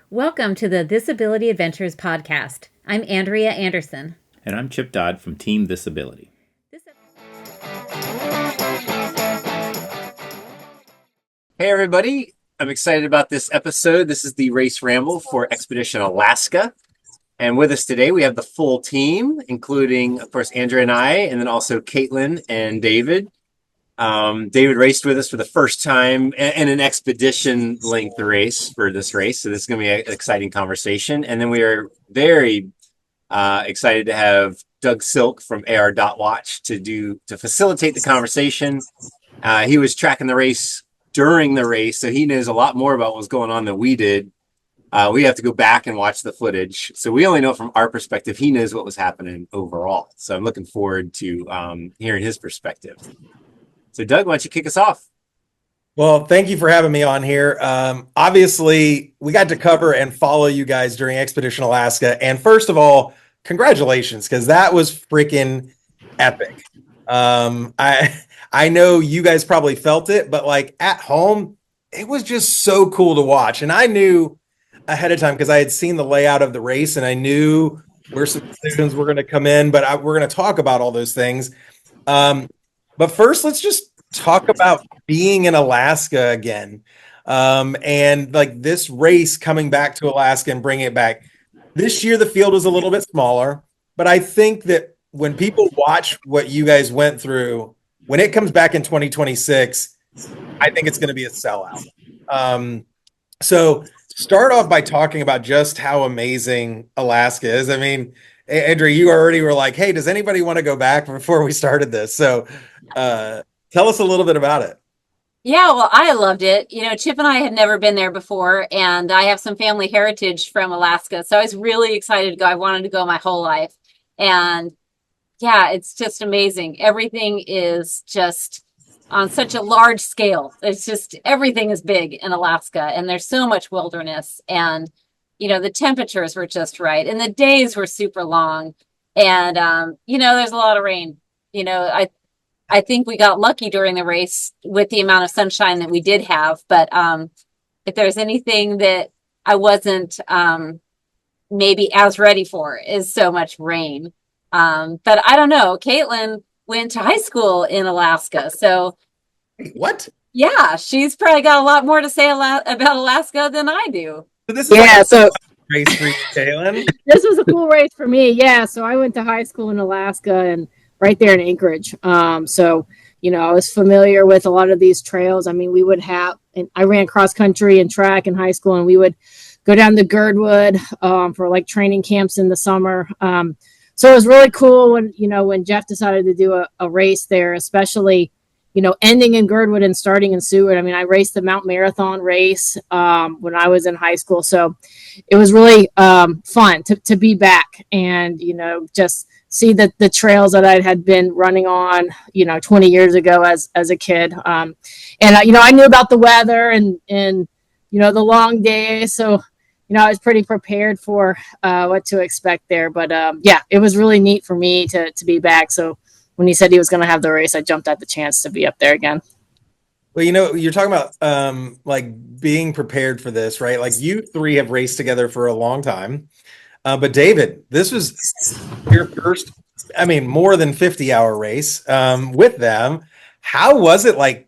Welcome to the Disability Adventures podcast. I'm Andrea Anderson. And I'm Chip Dodd from Team Disability. Hey, everybody. I'm excited about this episode. This is the Race Ramble for Expedition Alaska. And with us today, we have the full team, including, of course, Andrea and I, and then also Caitlin and David. David raced with us for the first time in an expedition length race for this race. So this is going to be an exciting conversation. And then we are very excited to have Doug Silk from ARDotWatch to facilitate the conversation. He was tracking the race during the race, so he knows a lot more about what was going on than we did. We have to go back and watch the footage. So we only know from our perspective. He knows what was happening overall. So I'm looking forward to hearing his perspective. So Doug, why don't you kick us off? Well, thank you for having me on here. Obviously, we got to cover and follow you guys during Expedition Alaska. And first of all, congratulations, because that was freaking epic. I know you guys probably felt it, but like at home, it was just so cool to watch. And I knew ahead of time because I had seen the layout of the race and I knew where some decisions were going to come in, but we're going to talk about all those things. But first, let's just talk about being in Alaska again. And like this race coming back to Alaska and bringing it back. This year, the field was a little bit smaller, but I think that when people watch what you guys went through, when it comes back in 2026, I think it's going to be a sellout. So start off by talking about just how amazing Alaska is. I mean, Andrea, you already were like, hey, does anybody want to go back before we started this? So tell us a little bit about it. Yeah, well, I loved it. You know, Chip and I had never been there before, and I have some family heritage from Alaska. So I was really excited to go. I wanted to go my whole life. And yeah, it's just amazing. Everything is just on such a large scale. It's just everything is big in Alaska, and there's so much wilderness. And you know, the temperatures were just right, and the days were super long. And you know, there's a lot of rain. You know, I think we got lucky during the race with the amount of sunshine that we did have. But if there's anything that I wasn't maybe as ready for, is so much rain. But I don't know. Caitlin went to high school in Alaska, so what? Yeah, she's probably got a lot more to say about Alaska than I do. So this is a race for you, Caitlin. This was a cool race for me. Yeah, so I went to high school in Alaska and right there in Anchorage. So, you know, I was familiar with a lot of these trails. I mean, we would have, and I ran cross country and track in high school, and we would go down to Girdwood for like training camps in the summer. So it was really cool when Jeff decided to do a race there, especially, you know, ending in Girdwood and starting in Seward. I mean, I raced the Mount Marathon race when I was in high school. So it was really fun to be back and, you know, just see the trails that I had been running on, you know, 20 years ago as a kid. And, you know, I knew about the weather and, you know, the long days. So, you know, I was pretty prepared for what to expect there. But, yeah, it was really neat for me to be back. So when he said he was going to have the race, I jumped at the chance to be up there again. Well, you know, you're talking about like being prepared for this, right? Like you three have raced together for a long time. But David, this was your first, I mean, more than 50-hour race with them. How was it like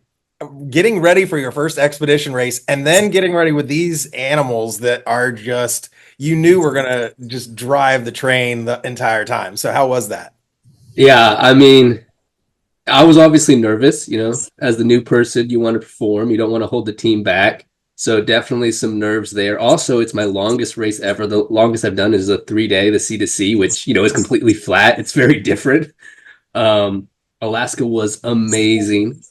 getting ready for your first expedition race and then getting ready with these animals that are just, you knew were going to just drive the train the entire time? So how was that? Yeah, I mean, I was obviously nervous, you know, as the new person, you want to perform, you don't want to hold the team back. So definitely some nerves there. Also, it's my longest race ever. The longest I've done is a 3-day, the C to C, which, you know, is completely flat. It's very different. Alaska was amazing.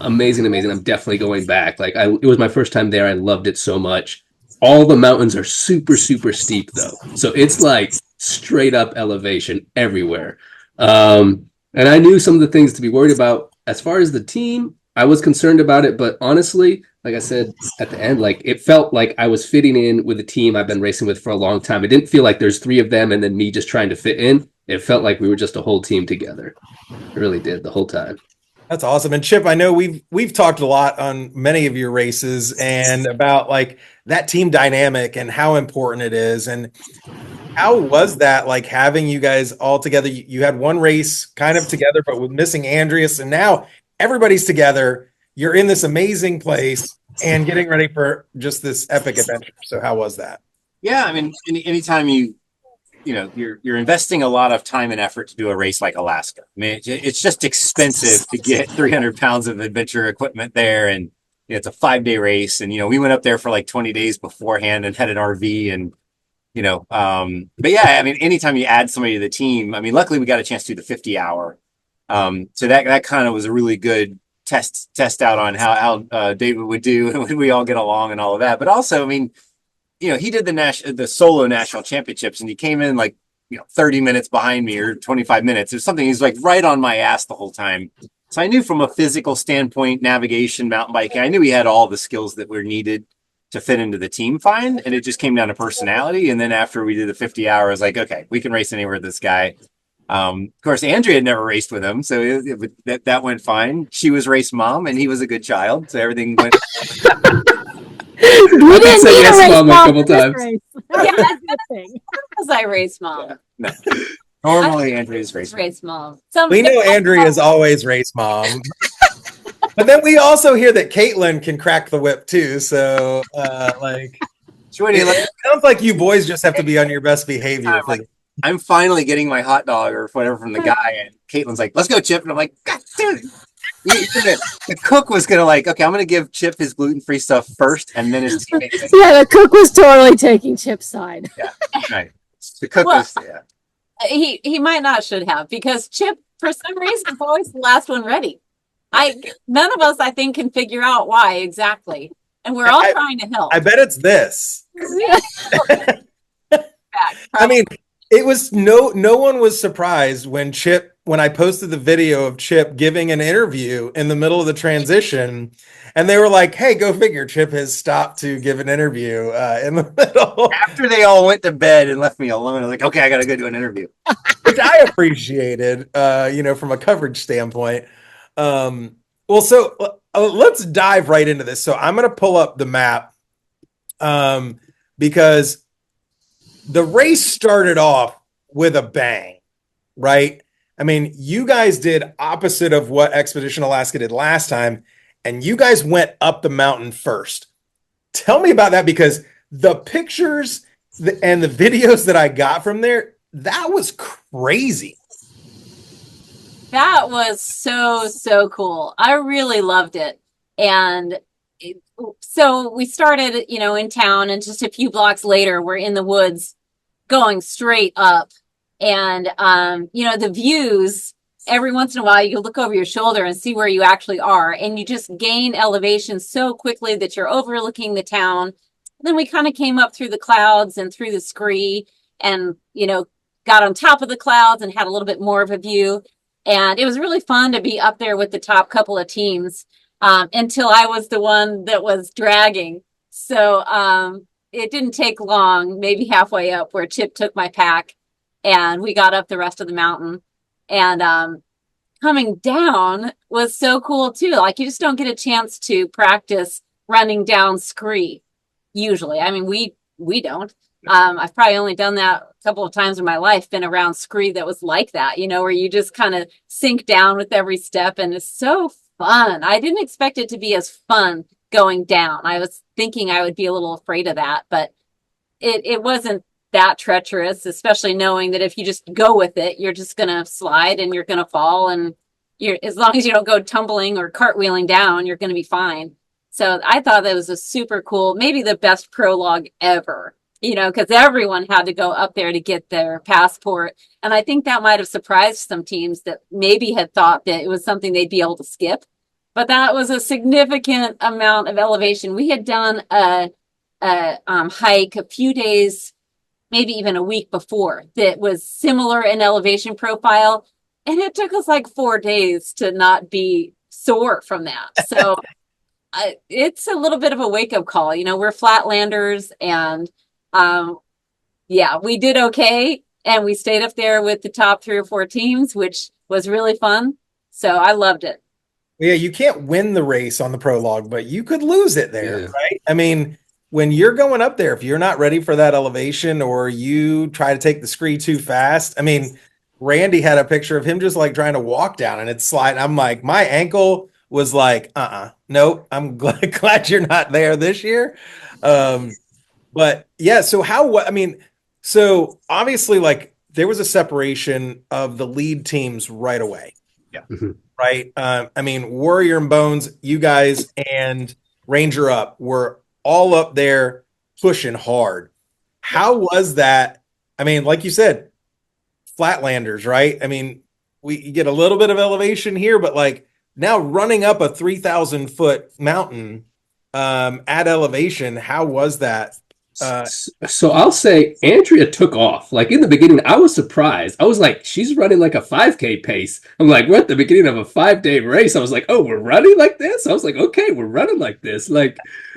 Amazing. I'm definitely going back. Like it was my first time there. I loved it so much. All the mountains are super, super steep though. So it's like straight up elevation everywhere. And I knew some of the things to be worried about. As far as the team, I was concerned about it, but honestly, like I said at the end, like it felt like I was fitting in with a team I've been racing with for a long time. It didn't feel like there's 3 of them and then me just trying to fit in. It felt like we were just a whole team together. It really did the whole time. That's awesome. And Chip, I know we've talked a lot on many of your races and about like that team dynamic and how important it is. And how was that like having you guys all together? You had one race kind of together, but with missing Andreas, and now everybody's together. You're in this amazing place and getting ready for just this epic adventure. So how was that? Yeah, I mean, anytime you're investing a lot of time and effort to do a race like Alaska. I mean, it's just expensive to get 300 pounds of adventure equipment there, and it's a 5-day race. And we went up there for like 20 days beforehand and had an RV, and but yeah, I mean, anytime you add somebody to the team, I mean, luckily we got a chance to do the 50-hour. So that kind of was a really good test out on how David would do and would we all get along and all of that. But also, I mean, he did the solo national championships, and he came in like 30 minutes behind me or 25 minutes or something. He's like right on my ass the whole time. So I knew from a physical standpoint, navigation, mountain biking, I knew he had all the skills that were needed to fit into the team fine. And it just came down to personality. And then after we did the 50 hours, I was like, okay, we can race anywhere with this guy. Of course, Andrea had never raced with him, so that went fine. She was race mom, and he was a good child, so everything went. We didn't say need yes, a race Mom, a mom couple for this times. race. Yeah, That's a good thing. because I race mom. No. Normally, Andrea's race mom. Race mom. We know Andrea is always race mom. But then we also hear that Caitlin can crack the whip too. So it sounds like you boys just have to be on your best behavior. I'm finally getting my hot dog or whatever from the guy, and Caitlin's like, "Let's go, Chip," and I'm like, "God, dude." The cook was gonna okay, I'm gonna give Chip his gluten-free stuff first, and then his teammates. Yeah, the cook was totally taking Chip's side. Yeah, right. The cook was, yeah. He might not should have, because Chip, for some reason, is always the last one ready. None of us, I think, can figure out why exactly, and we're all trying to help. I bet it's this. I mean, it was no one was surprised when I posted the video of Chip giving an interview in the middle of the transition, and they were like, "Hey, go figure, Chip has stopped to give an interview in the middle." After they all went to bed and left me alone, I'm like, "Okay, I gotta go do an interview," which I appreciated, from a coverage standpoint. Well, so let's dive right into this. So I'm going to pull up the map because the race started off with a bang, right? I mean, you guys did opposite of what Expedition Alaska did last time, and you guys went up the mountain first. Tell me about that, because the pictures and the videos that I got from there, that was crazy. That was so cool. I really loved it. And so we started, in town, and just a few blocks later, we're in the woods going straight up. And, the views, every once in a while, you look over your shoulder and see where you actually are. And you just gain elevation so quickly that you're overlooking the town. And then we kind of came up through the clouds and through the scree and, got on top of the clouds and had a little bit more of a view. And it was really fun to be up there with the top couple of teams until I was the one that was dragging. So it didn't take long, maybe halfway up, where Chip took my pack and we got up the rest of the mountain. And coming down was so cool too. Like, you just don't get a chance to practice running down scree usually. I mean, we don't. I've probably only done that a couple of times in my life, been around scree that was like that, where you just kind of sink down with every step, and it's so fun. I didn't expect it to be as fun going down. I was thinking I would be a little afraid of that, but it wasn't that treacherous, especially knowing that if you just go with it, you're just going to slide and you're going to fall, and as long as you don't go tumbling or cartwheeling down, you're going to be fine. So I thought that was a super cool, maybe the best prologue ever. Because everyone had to go up there to get their passport. And I think that might have surprised some teams that maybe had thought that it was something they'd be able to skip. But that was a significant amount of elevation. We had done a hike a few days, maybe even a week before, that was similar in elevation profile. And it took us like 4 days to not be sore from that. So it's a little bit of a wake-up call. We're flatlanders, and we did okay, and we stayed up there with the top 3 or 4 teams, which was really fun. So I loved it. Yeah, you can't win the race on the prologue, but you could lose it there, Yeah. right? I mean, when you're going up there, if you're not ready for that elevation or you try to take the scree too fast, I mean, Randy had a picture of him just like trying to walk down and it's sliding. I'm like, my ankle was like, nope, I'm glad you're not there this year. But yeah, so I mean, so obviously, like, there was a separation of the lead teams right away. Yeah. Right. I mean, Warrior and Bones, you guys and Ranger Up were all up there pushing hard. How was that? I mean, like you said, flatlanders, right? I mean, you get a little bit of elevation here, but like now running up a 3,000-foot mountain at elevation, how was that? So I'll say Andrea took off. Like in the beginning, I was surprised. I was like, she's running like a 5K pace. I'm like, we're at the beginning of a 5-day race. I was like, oh, we're running like this? I was like, okay, we're running like this. Like,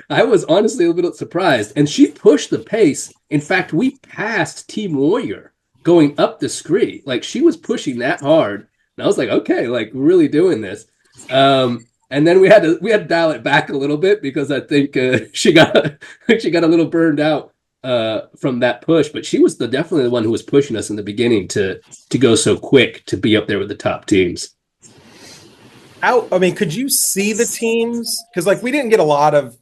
I was honestly a little bit surprised. And she pushed the pace. In fact, we passed Team Warrior going up the scree. Like, she was pushing that hard. And I was like, okay, like, we're really doing this. And then we had to dial it back a little bit because I think she got a little burned out from that push. But she was definitely the one who was pushing us in the beginning to go so quick to be up there with the top teams. I mean, could you see the teams? Because like we didn't get a lot of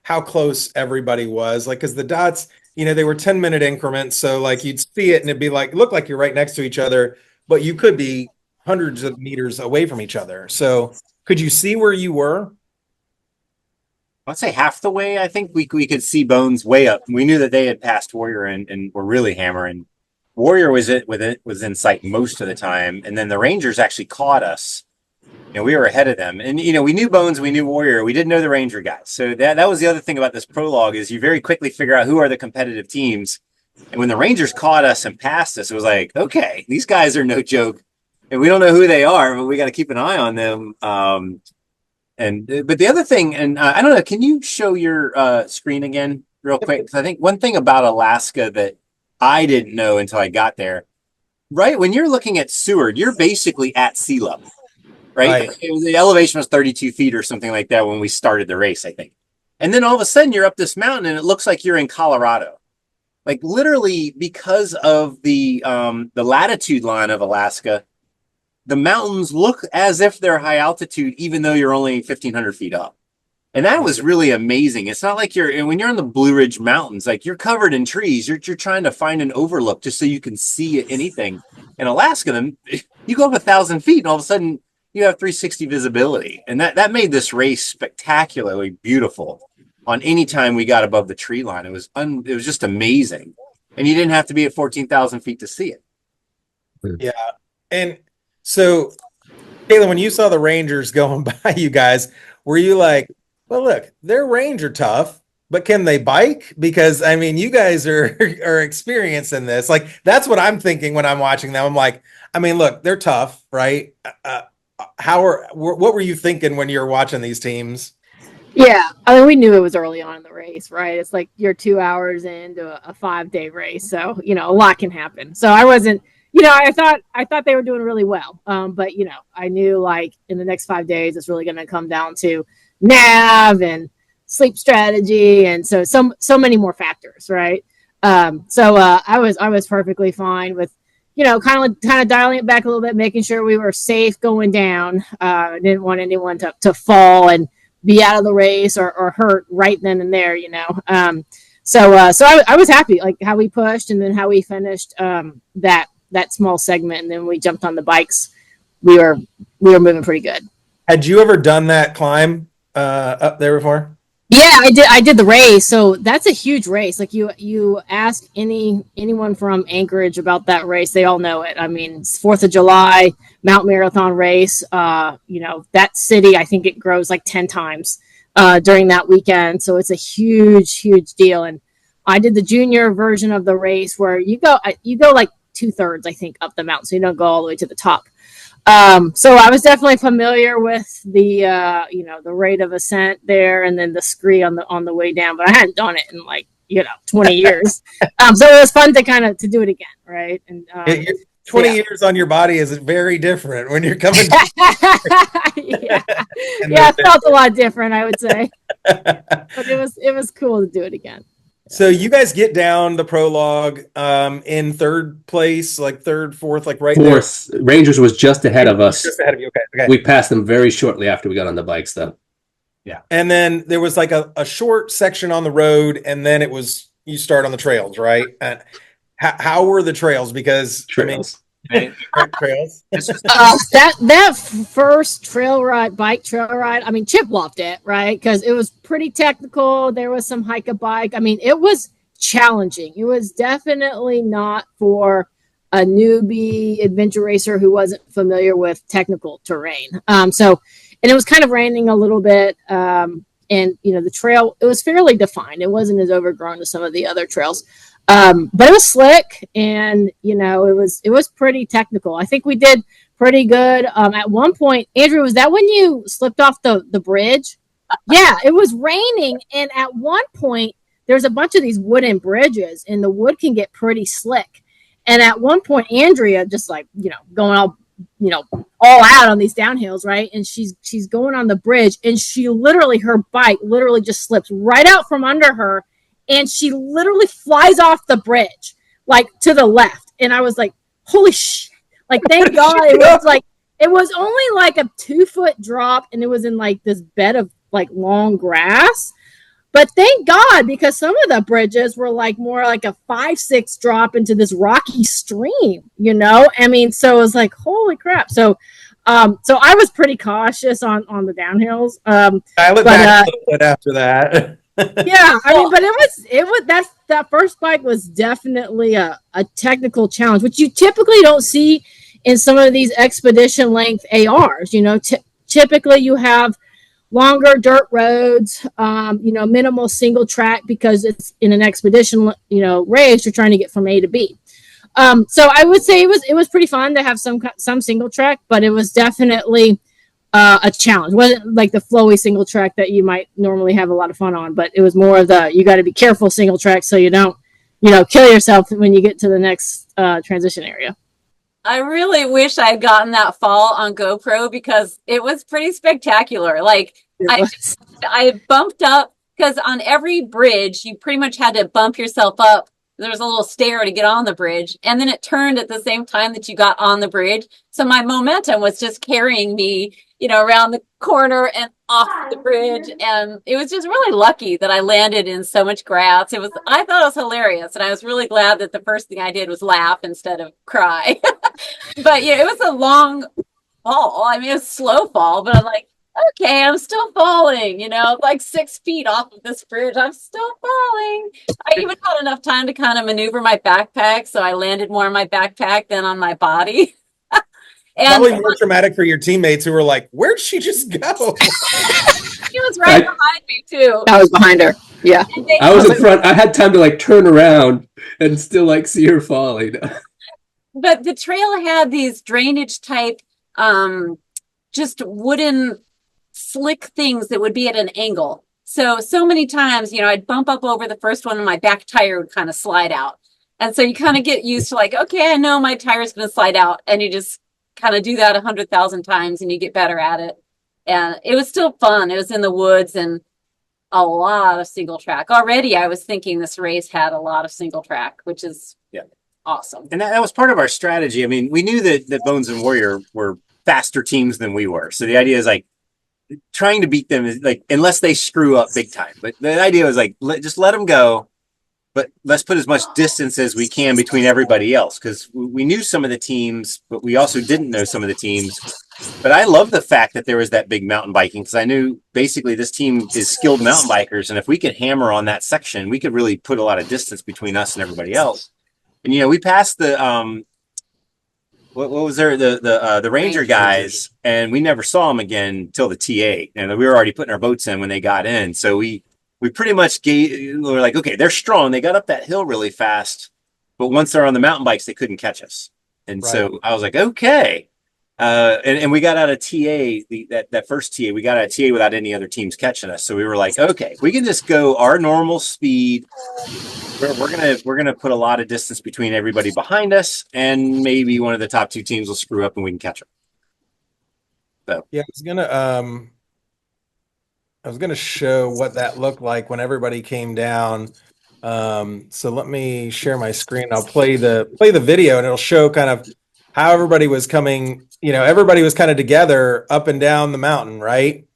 how close everybody was. Like because the dots, they were 10-minute increments, so like you'd see it and it'd be like look like you're right next to each other, but you could be hundreds of meters away from each other. So could you see where you were? I'd say half the way. I think we could see Bones way up. We knew that they had passed Warrior and were really hammering. Warrior was in sight most of the time, and then the Rangers actually caught us. We were ahead of them, and we knew Bones, we knew Warrior, we didn't know the Ranger guys. So that was the other thing about this prologue is you very quickly figure out who are the competitive teams. And when the Rangers caught us and passed us, it was like, okay, these guys are no joke. And we don't know who they are, but we got to keep an eye on them. But the other thing, and I don't know, can you show your screen again real quick? Because I think one thing about Alaska that I didn't know until I got there, right? When you're looking at Seward, you're basically at sea level, right? The elevation was 32 feet or something like that when we started the race, I think. And then all of a sudden you're up this mountain and it looks like you're in Colorado. Like literally because of the latitude line of Alaska, the mountains look as if they're high altitude, even though you're only 1,500 feet up. And that was really amazing. It's not like when you're in the Blue Ridge Mountains, like you're covered in trees. You're trying to find an overlook just so you can see anything. In Alaska, then you go up 1,000 feet and all of a sudden you have 360 visibility. And that made this race spectacularly beautiful on any time we got above the tree line. It was just amazing. And you didn't have to be at 14,000 feet to see it. Yeah. And so, Kayla, when you saw the Rangers going by you guys, were you like, well, look, they're Ranger tough, but can they bike? Because, I mean, you guys are experienced in this. Like, that's what I'm thinking when I'm watching them. I'm like, I mean, look, they're tough, right? What were you thinking when you were watching these teams? Yeah, I mean, we knew it was early on in the race, right? It's like you're 2 hours into a 5-day race. So, a lot can happen. So I wasn't, I thought they were doing really well. But I knew like in the next 5 days, it's really going to come down to nav and sleep strategy. And so many more factors. Right. So I was perfectly fine with, kind of dialing it back a little bit, making sure we were safe going down. I didn't want anyone to fall and be out of the race or hurt right then and there, So I was happy like how we pushed and then how we finished that small segment, and then we jumped on the bikes. We were moving pretty good. Had you ever done that climb up there before? Yeah, I did the race. So that's a huge race. Like you ask anyone from Anchorage about that race, they all know it. I mean, it's 4th of July, Mount Marathon race. That city, I think it grows like 10 times during that weekend. So it's a huge, huge deal. And I did the junior version of the race where you go like 2/3, I think, up the mountain. So you don't go all the way to the top. So I was definitely familiar with the the rate of ascent there and then the scree on the way down, but I hadn't done it in like 20 years. So it was fun to do it again, right? And 20 Yeah. years on your body is very different when you're coming. Yeah, it felt a lot different, I would say, but it was cool to do it again. So you guys get down the prologue in third place, like third, fourth, like right there. Fourth, Rangers was just ahead of us. Just ahead of you. Okay. We passed them very shortly after we got on the bikes, though. Yeah. And then there was like a short section on the road, and then you start on the trails, right? And how were the trails? Because Trails. Trails. That first bike trail ride, I mean, Chip loved it, right? Because it was pretty technical. There was some hike a bike. I mean, it was challenging. It was definitely not for a newbie adventure racer who wasn't familiar with technical terrain. And it was kind of raining a little bit. And the trail, it was fairly defined. It wasn't as overgrown as some of the other trails. But it was slick, and it was pretty technical. I think we did pretty good. At one point, Andrew, was that when you slipped off the bridge? Yeah, it was raining, and at one point there's a bunch of these wooden bridges, and the wood can get pretty slick. And at one point, Andrea just going all out on these downhills, right? And she's going on the bridge, and her bike literally just slips right out from under her. And she literally flies off the bridge, like to the left. And I was like, holy shit. Like, thank God. It was only like a 2-foot drop, and it was in like this bed of like long grass. But thank God, because some of the bridges were like more like a 5-6 drop into this rocky stream, I mean, so it was like, holy crap. So I was pretty cautious on the downhills. I went back a little bit after that. Yeah, I mean, but it was that first bike was definitely a technical challenge, which you typically don't see in some of these expedition length ARs. Typically you have longer dirt roads, minimal single track, because it's in an expedition, race. You're trying to get from A to B. So I would say it was pretty fun to have some single track, but it was definitely a challenge. It wasn't like the flowy single track that you might normally have a lot of fun on, but it was more of you got to be careful single track so you don't, kill yourself when you get to the next transition area. I really wish I had gotten that fall on GoPro, because it was pretty spectacular. Like, I bumped up, because on every bridge, you pretty much had to bump yourself up. There was a little stair to get on the bridge, and then it turned at the same time that you got on the bridge. So my momentum was just carrying me, around the corner and off the bridge. And it was just really lucky that I landed in so much grass. I thought it was hilarious. And I was really glad that the first thing I did was laugh instead of cry. But it was a long fall. I mean, it was a slow fall, but I'm like, okay, I'm still falling, like 6 feet off of this bridge. I'm still falling. I even had enough time to kind of maneuver my backpack. So I landed more on my backpack than on my body. And probably more traumatic for your teammates who were like, where'd she just go? She was right behind me too. I was behind her. Yeah. I was in front. I had time to turn around and still see her falling. But the trail had these drainage type, just wooden slick things that would be at an angle. So many times, I'd bump up over the first one and my back tire would kind of slide out. And so you kind of get used to okay, I know my tire is going to slide out, and you just kind of do that 100,000 times and you get better at it. And it was still fun. It was in the woods and a lot of single track. Already I was thinking this race had a lot of single track, which is awesome. And that was part of our strategy. I mean, we knew that Bones and Warrior were faster teams than we were. So the idea is trying to beat them is unless they screw up big time. But the idea was just let them go. But let's put as much distance as we can between everybody else, because we knew some of the teams, but we also didn't know some of the teams. But I love the fact that there was that big mountain biking, because I knew basically this team is skilled mountain bikers. And if we could hammer on that section, we could really put a lot of distance between us and everybody else. And, we passed the, what was there? The Ranger guys, and we never saw them again till the T8. And we were already putting our boats in when they got in. So we pretty much were like, okay, they're strong. They got up that hill really fast, but once they're on the mountain bikes, they couldn't catch us. And so I was like, okay. And we got out of TA, that first TA, we got out of TA without any other teams catching us. So we were like, okay, we can just go our normal speed. We're gonna put a lot of distance between everybody behind us, and maybe one of the top two teams will screw up and we can catch them. So Yeah, I was gonna show what that looked like when everybody came down. So let me share my screen. I'll play the video, and it'll show kind of how everybody was coming. Everybody was kind of together up and down the mountain, right?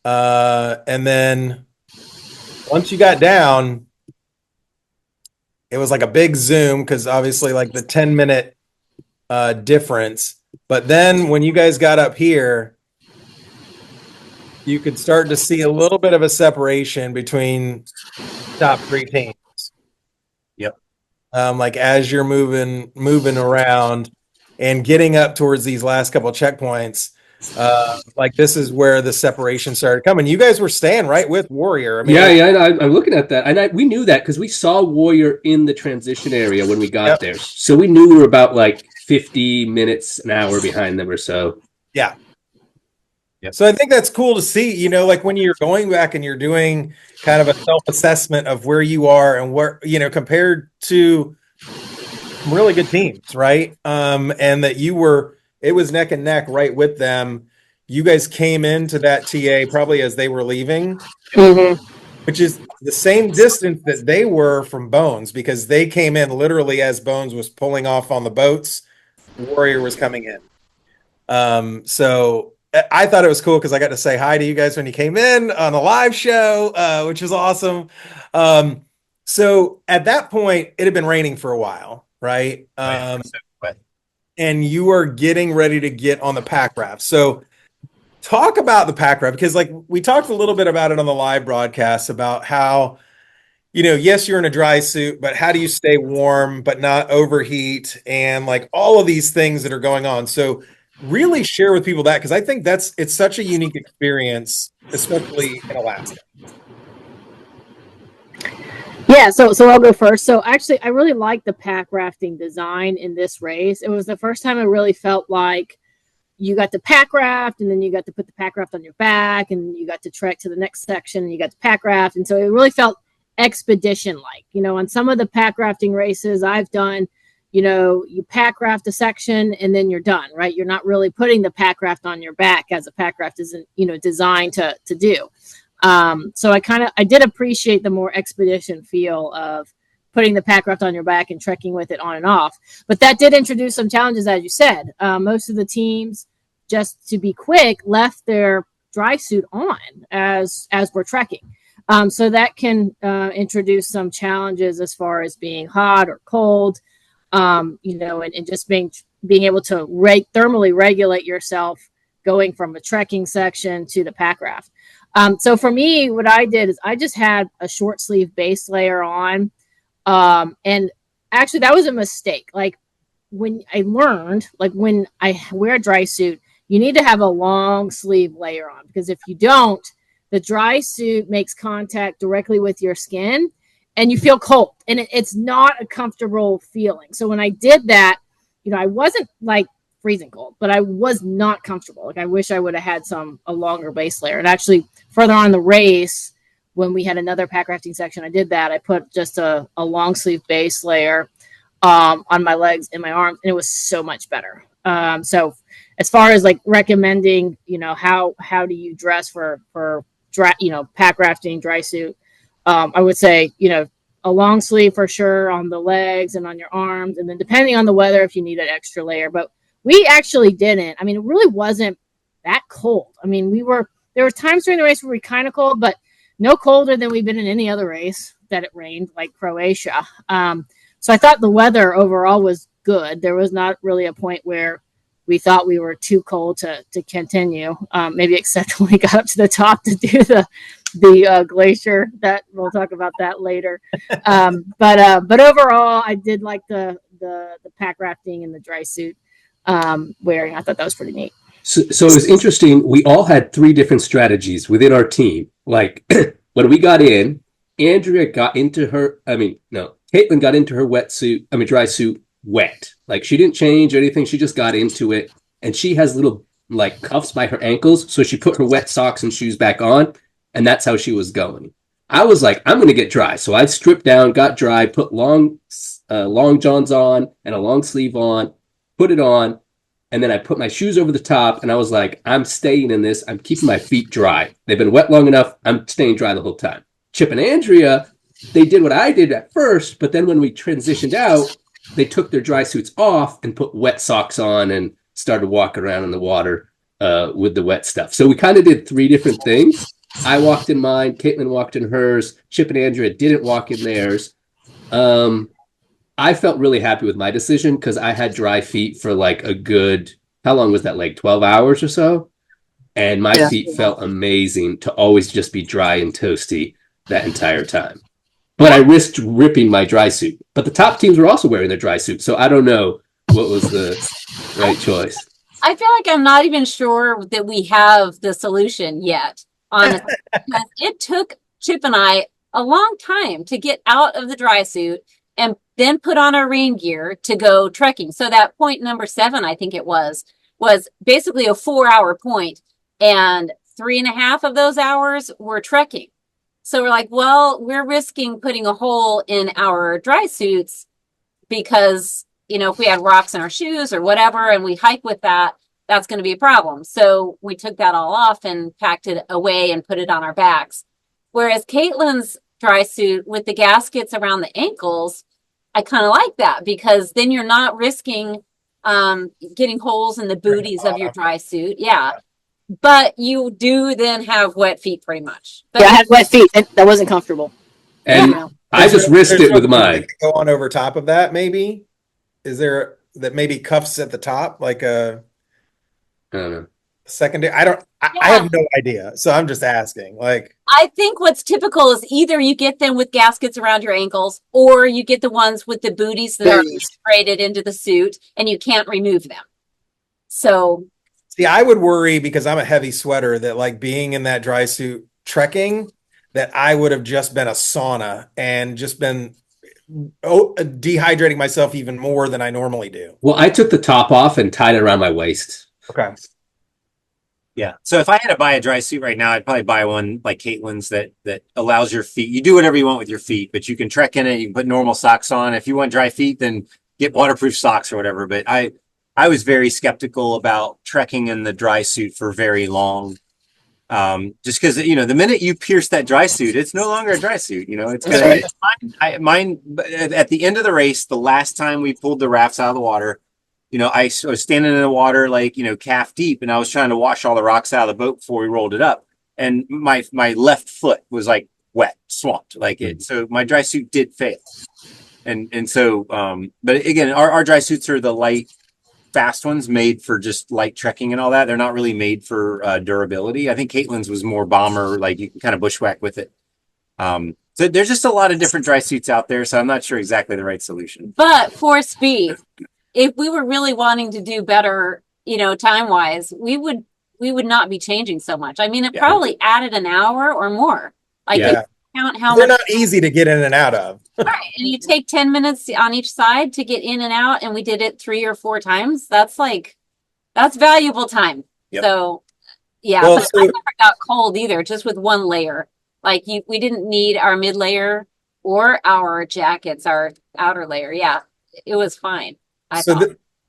And then once you got down, it was like a big zoom because obviously like the 10-minute difference. But then when you guys got up here, you could start to see a little bit of a separation between top three teams. Yep. Like as you're moving around and getting up towards these last couple of checkpoints, like this is where the separation started coming. You guys were staying right with Warrior. I mean, I'm looking at that, and we knew that because we saw Warrior in the transition area when we got there, so we knew we were about like 50 minutes an hour behind them or so. Yeah. Yep. So I think that's cool to see, like when you're going back and you're doing kind of a self-assessment of where you are and where, compared to really good teams, right? And that it was neck and neck right with them. You guys came into that TA probably as they were leaving, which is the same distance that they were from Bones, because they came in literally as Bones was pulling off on the boats. Warrior was coming in. So I thought it was cool because I got to say hi to you guys when you came in on a live show, which was awesome. So at that point, it had been raining for a while, right? And you were getting ready to get on the pack raft. So talk about the pack raft, because like we talked a little bit about it on the live broadcast about how, yes, you're in a dry suit, but how do you stay warm but not overheat, and like all of these things that are going on. So really share with people that, because I think it's such a unique experience, especially in Alaska. Yeah, so I'll go first. So actually, I really like the pack rafting design in this race. It was the first time I really felt like you got the pack raft, and then you got to put the pack raft on your back, and you got to trek to the next section, and you got the pack raft. And so it really felt expedition-like. On some of the pack rafting races I've done, you pack raft a section and then you're done, right? You're not really putting the pack raft on your back, as a pack raft isn't, designed to do. So I did appreciate the more expedition feel of putting the pack raft on your back and trekking with it on and off. But that did introduce some challenges, as you said. Most of the teams, just to be quick, left their dry suit on as we're trekking. So that can introduce some challenges as far as being hot or cold. And just being able to thermally regulate yourself going from a trekking section to the pack raft. So for me, what I did is I just had a short sleeve base layer on. And actually that was a mistake. Like when I learned, like when I wear a dry suit, you need to have a long sleeve layer on, because if you don't, the dry suit makes contact directly with your skin and you feel cold, and it's not a comfortable feeling. So when I did that, I wasn't like freezing cold, but I was not comfortable. Like I wish I would have had a longer base layer. And actually further on in the race, when we had another pack rafting section, I did that. I put just a long sleeve base layer on my legs and my arms, and it was so much better. So as far as like recommending, how do you dress for pack rafting, dry suit, I would say, a long sleeve for sure on the legs and on your arms. And then depending on the weather, if you need an extra layer, but we actually didn't. I mean, it really wasn't that cold. I mean, there were times during the race where we were kind of cold, but no colder than we've been in any other race that it rained, like Croatia. So I thought the weather overall was good. There was not really a point where we thought we were too cold to continue, maybe except when we got up to the top to do the glacier. That we'll talk about that later. But overall, I did like the pack rafting and the dry suit wearing. I thought that was pretty neat. So it was interesting. We all had 3 different strategies within our team. Like when we got in, Andrea got into Caitlin got into her dry suit wet. Like she didn't change anything. She just got into it. and she has little like cuffs by her ankles. So she put her wet socks and shoes back on, and that's how she was going. I was like, I'm going to get dry. So I stripped down, got dry, put long johns on and a long sleeve on, put it on. And then I put my shoes over the top, and I was like, I'm staying in this. I'm keeping my feet dry. They've been wet long enough. I'm staying dry the whole time. Chip and Andrea, they did what I did at first, but then when we transitioned out, they took their dry suits off and put wet socks on and started walking around in the water with the wet stuff. So we kind of did 3 different things. I walked in mine. Caitlin walked in hers. Chip and Andrea didn't walk in theirs. I felt really happy with my decision because I had dry feet for like a good, how long was that? Like 12 hours or so? And my feet felt amazing to always just be dry and toasty that entire time. But I risked ripping my dry suit. But the top teams were also wearing their dry suit. So I don't know what was the right choice. I feel like I'm not even sure that we have the solution yet, honestly. Because it took Chip and I a long time to get out of the dry suit and then put on our rain gear to go trekking. So that point number 7, I think it was basically a 4-hour point, and 3.5 of those hours were trekking. So we're like, well, we're risking putting a hole in our dry suits because, if we had rocks in our shoes or whatever, and we hike with that, that's going to be a problem. So we took that all off and packed it away and put it on our backs. Whereas Caitlin's dry suit with the gaskets around the ankles, I kind of like that because then you're not risking getting holes in the booties of your dry suit. Yeah. But you do then have wet feet pretty much. But I had wet feet. That wasn't comfortable. And I just risked it with mine. Go on over top of that, maybe? Is there that maybe cuffs at the top, like a I don't know. secondary? I have no idea. So I'm just asking. Like, I think what's typical is either you get them with gaskets around your ankles or you get the ones with the booties that are integrated into the suit and you can't remove them. So see, I would worry because I'm a heavy sweater that like being in that dry suit trekking, that I would have just been a sauna and just been dehydrating myself even more than I normally do. Well, I took the top off and tied it around my waist. Okay. Yeah. So if I had to buy a dry suit right now, I'd probably buy one like Caitlin's that allows your feet. You do whatever you want with your feet, but you can trek in it. You can put normal socks on. If you want dry feet, then get waterproof socks or whatever. But I was very skeptical about trekking in the dry suit for very long. Just because, the minute you pierce that dry suit, it's no longer a dry suit. It's gonna, mine at the end of the race, the last time we pulled the rafts out of the water, I was standing in the water, like, calf deep, and I was trying to wash all the rocks out of the boat before we rolled it up. And my left foot was like wet, swamped, like it. So my dry suit did fail. And so, but again, our dry suits are the light, fast ones made for just light trekking and all that. They're not really made for durability. I think Caitlin's was more bomber, like you can kind of bushwhack with it. So there's just a lot of different dry suits out there. So I'm not sure exactly the right solution. But for speed, if we were really wanting to do better, time wise, we would not be changing so much. I mean, it probably added an hour or more. Like if you count how they're much not easy to get in and out of. right. And you take 10 minutes on each side to get in and out, and we did it 3 or 4 times. That's valuable time. Yep. So yeah, well, but I never got cold either, just with one layer. Like we didn't need our mid layer or our jackets, our outer layer. Yeah, it was fine.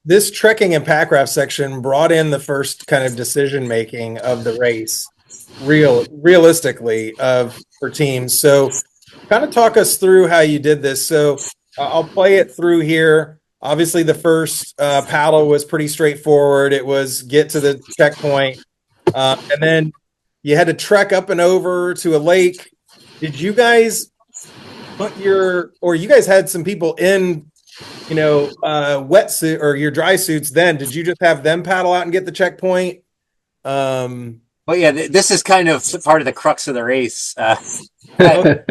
This trekking and pack raft section brought in the first kind of decision making of the race, realistically, for teams. So, kind of talk us through how you did this. So, I'll play it through here. Obviously, the first paddle was pretty straightforward. It was get to the checkpoint, and then you had to trek up and over to a lake. Did you guys you guys had some people in wetsuit or your dry suits then? Did you just have them paddle out and get the checkpoint? Well, yeah, this is kind of part of the crux of the race. David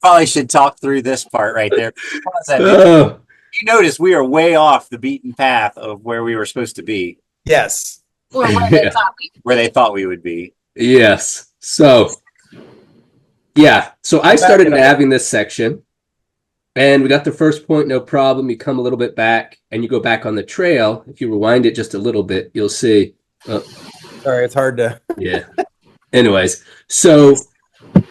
probably should talk through this part right there. You notice we are way off the beaten path of where we were supposed to be. Yes. Or where they thought we would be. Yes. So I started navving this section. And we got the first point, no problem. You come a little bit back and you go back on the trail. If you rewind it just a little bit, you'll see. Sorry, it's hard to. Yeah. Anyways, so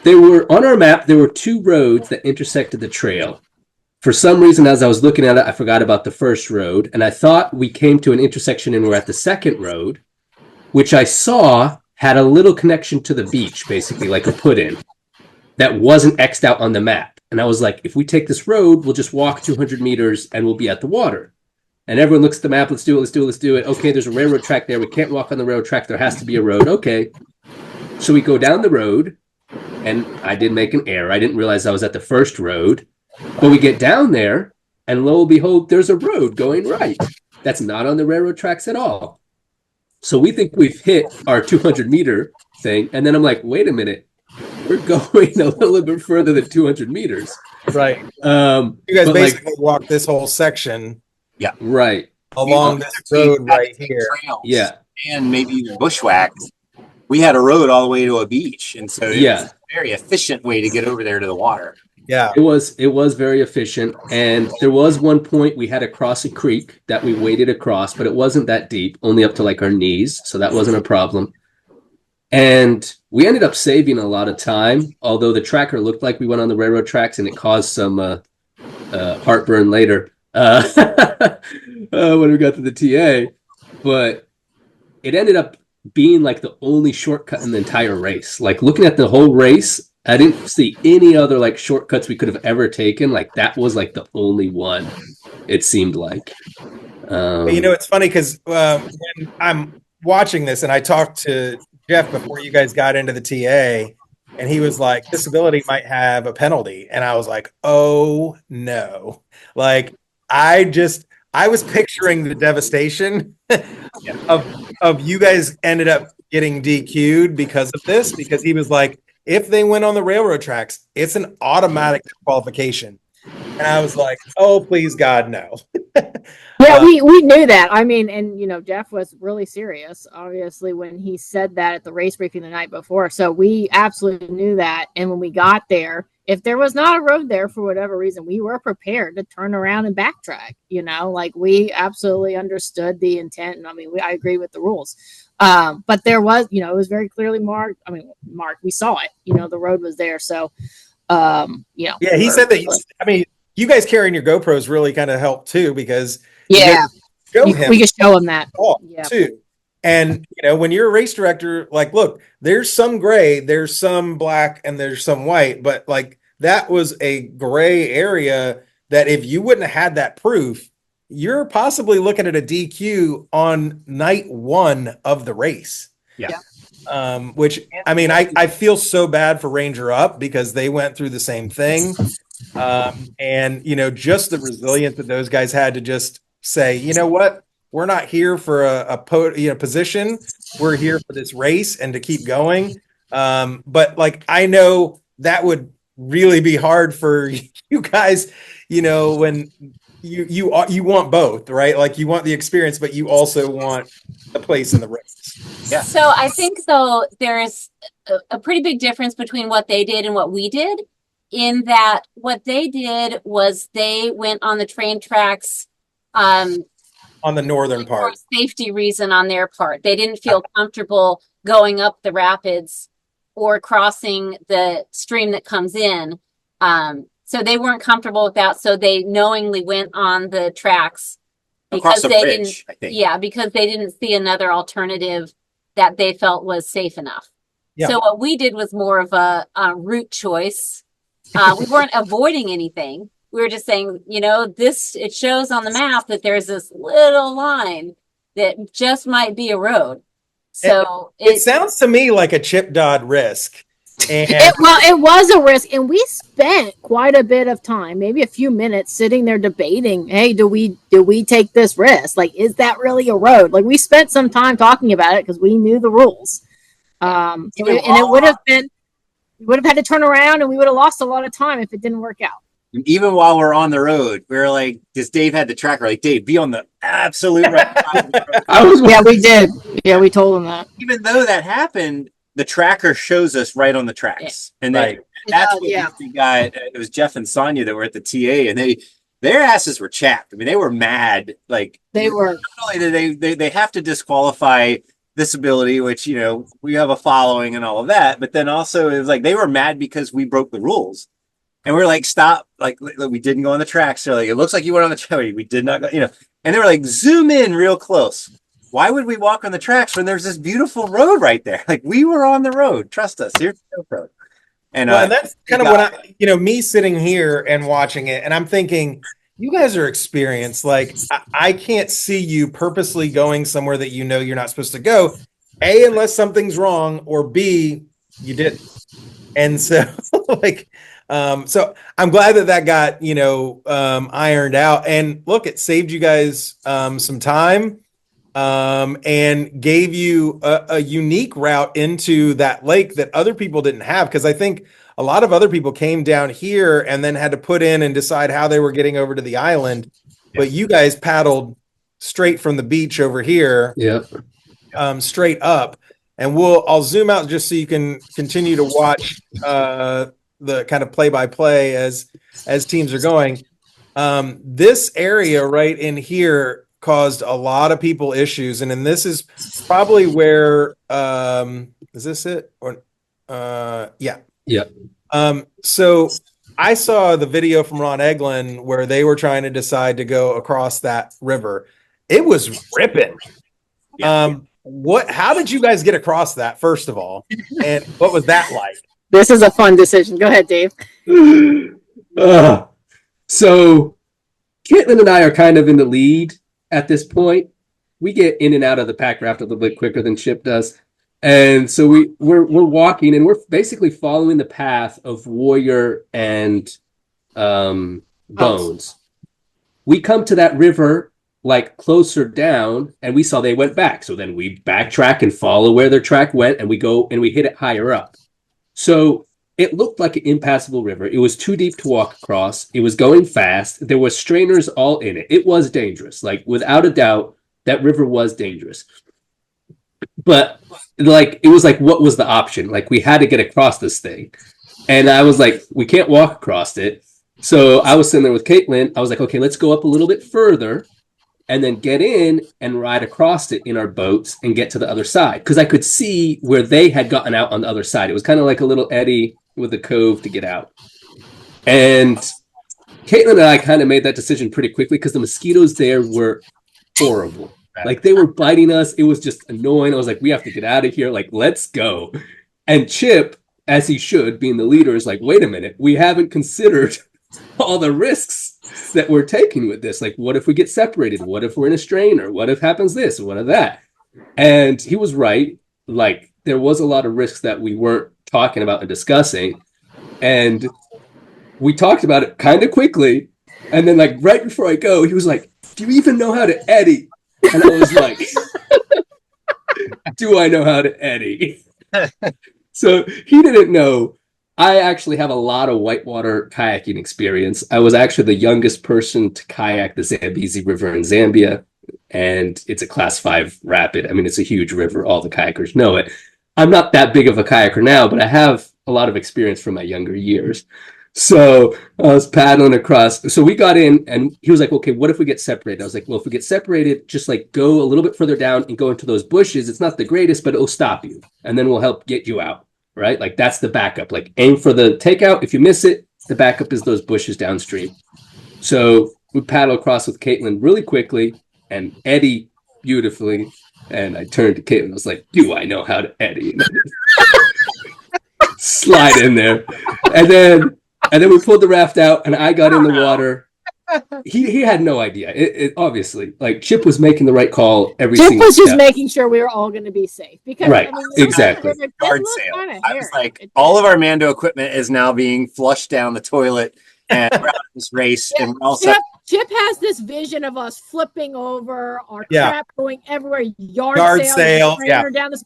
there were on our map, there were 2 roads that intersected the trail. For some reason, as I was looking at it, I forgot about the first road. And I thought we came to an intersection and we're at the second road, which I saw had a little connection to the beach, basically, like a put-in that wasn't X'd out on the map. And I was like, if we take this road, we'll just walk 200 meters and we'll be at the water. And everyone looks at the map. Let's do it. Okay, there's a railroad track there. We can't walk on the railroad track. There has to be a road. Okay. So we go down the road, and I did make an error. I didn't realize I was at the first road. But we get down there, and lo and behold, there's a road going right. That's not on the railroad tracks at all. So we think we've hit our 200-meter thing. And then I'm like, wait a minute. We're going a little bit further than 200 meters. Right. You guys basically walked this whole section. Yeah. Right. Along this road right here. Yeah. And maybe even bushwhacked. We had a road all the way to a beach. And so it was a very efficient way to get over there to the water. Yeah. It was very efficient. And there was one point we had to cross a creek that we waded across, but it wasn't that deep, only up to like our knees. So that wasn't a problem. And we ended up saving a lot of time, although the tracker looked like we went on the railroad tracks and it caused some heartburn later when we got to the TA. But it ended up being like the only shortcut in the entire race. Like looking at the whole race, I didn't see any other like shortcuts we could have ever taken. Like that was like the only one, it seemed like. It's funny because when I'm watching this and I talked to Jeff before you guys got into the TA, and he was like, disability might have a penalty. And I was like, oh no. Like I was picturing the devastation of you guys ended up getting DQ'd because of this, because he was like, if they went on the railroad tracks, it's an automatic qualification. And I was like, oh, please God, no. Yeah, we knew that. I mean, and Jeff was really serious, obviously, when he said that at the race briefing the night before. So we absolutely knew that. And when we got there, if there was not a road there for whatever reason, we were prepared to turn around and backtrack. Like we absolutely understood the intent. And I mean, I agree with the rules. But there was, it was very clearly marked. I mean, we saw it. The road was there. So, Yeah, he said that. You guys carrying your GoPros really kind of helped too, because we could show him that too. And when you're a race director, like, look, there's some gray, there's some black, and there's some white, but like that was a gray area that if you wouldn't have had that proof, you're possibly looking at a DQ on night 1 of the race. Yeah. Which I feel so bad for Ranger Up because they went through the same thing. And just the resilience that those guys had to just say, you know what, we're not here for a position. We're here for this race and to keep going. But like, I know that would really be hard for you guys, when you want both, right? Like you want the experience, but you also want a place in the race. Yeah. So I think though there's a pretty big difference between what they did and what we did, in that what they did was they went on the train tracks on the northern part, for a safety reason on their part. They didn't feel comfortable going up the rapids or crossing the stream that comes in. So they weren't comfortable with that. So they knowingly went on the tracks because they didn't, I think. Yeah, because they didn't see another alternative that they felt was safe enough. Yeah. So what we did was more of a route choice. We weren't avoiding anything. We were just saying, it shows on the map that there's this little line that just might be a road. So it sounds to me like a Chip Dodd risk. And it was a risk, and we spent quite a bit of time, maybe a few minutes, sitting there debating, hey, do we take this risk? Like, is that really a road? Like, we spent some time talking about it because we knew the rules. And it would have been, we would have had to turn around, and we would have lost a lot of time if it didn't work out. Even while we're on the road, we were like, because Dave had the tracker, like, Dave, be on the absolute right side of the road. Yeah, we did. Yeah, we told him that. Even though that happened, the tracker shows us right on the tracks. Yeah. And then That's what Yeah. we got. It was Jeff and Sonia that were at the TA, and their asses were chapped. I mean, they were mad. Like They were. not only did they have to disqualify this ability, which we have a following and all of that, but then also it was like they were mad because we broke the rules, and we're like, stop! Like we didn't go on the tracks. They're like, it looks like you went on the track. We did not go. And they were like, zoom in real close. Why would we walk on the tracks when there's this beautiful road right there? Like we were on the road. Trust us. Here's the road. And, and that's kind of what me sitting here and watching it, and I'm thinking, you guys are experienced. Like I can't see you purposely going somewhere that you're not supposed to go. A, unless something's wrong, or B, you didn't. And so, so I'm glad that got ironed out. And look, it saved you guys some time. And gave you a unique route into that lake that other people didn't have. Because I think a lot of other people came down here and then had to put in and decide how they were getting over to the island. But you guys paddled straight from the beach over here, straight up. And I'll zoom out just so you can continue to watch the kind of play-by-play as teams are going. This area right in here caused a lot of people issues, and then this is probably where is this it or so I saw the video from Ron Eglin where they were trying to decide to go across that river. It was ripping. How did you guys get across that, first of all, and what was that like? This is a fun decision. Go ahead, Dave. So Caitlin and I are kind of in the lead at this point. We get in and out of the pack raft a little bit quicker than Chip does. And so we're walking, and we're basically following the path of Warrior and Bones. We come to that river like closer down, and we saw they went back. So then we backtrack and follow where their track went, and we go and we hit it higher up. So it looked like an impassable river. It was too deep to walk across. It was going fast. There were strainers all in it. It was dangerous. Like, without a doubt, that river was dangerous. But it was like, what was the option? Like, we had to get across this thing. And I was like, we can't walk across it. So I was sitting there with Caitlin. I was like, okay, let's go up a little bit further and then get in and ride across it in our boats and get to the other side. Because I could see where they had gotten out on the other side. It was kind of like a little eddy with a cove to get out. And Caitlin and I kind of made that decision pretty quickly because the mosquitoes there were horrible. Like, they were biting us. It was just annoying. I was like, we have to get out of here. Like, let's go. And Chip, as he should, being the leader, is like, wait a minute. We haven't considered all the risks that we're taking with this. Like, what if we get separated? What if we're in a strainer? What if happens this? What if that? And he was right. Like, there was a lot of risks that we weren't talking about and discussing. And we talked about it kind of quickly. And then, like, right before I go, he was like, do you even know how to eddy? And I was like, do I know how to eddy? So he didn't know. I actually have a lot of whitewater kayaking experience. I was actually the youngest person to kayak the Zambezi River in Zambia. And it's a class 5 rapid. I mean, it's a huge river. All the kayakers know it. I'm not that big of a kayaker now, but I have a lot of experience from my younger years. So I was paddling across. So we got in, and he was like, okay, what if we get separated? I was like, well, if we get separated, just like go a little bit further down and go into those bushes. It's not the greatest, but it'll stop you. And then we'll help get you out, right? Like, that's the backup. Like, aim for the takeout. If you miss it, the backup is those bushes downstream. So we paddle across with Caitlin really quickly and eddy beautifully. And I turned to Caitlin. I was like, do I know how to eddy? Slide in there. And then we pulled the raft out, and I got in the water. He had no idea. It obviously, like, Chip was making the right call every single step. Chip was just making sure we were all going to be safe. Because, right, exactly. Guard sale. I was like, all of our Mando equipment is now being flushed down the toilet, and we're out of this race. Yeah, and we're all Chip has this vision of us flipping over, our crap going everywhere, yard sale, down this.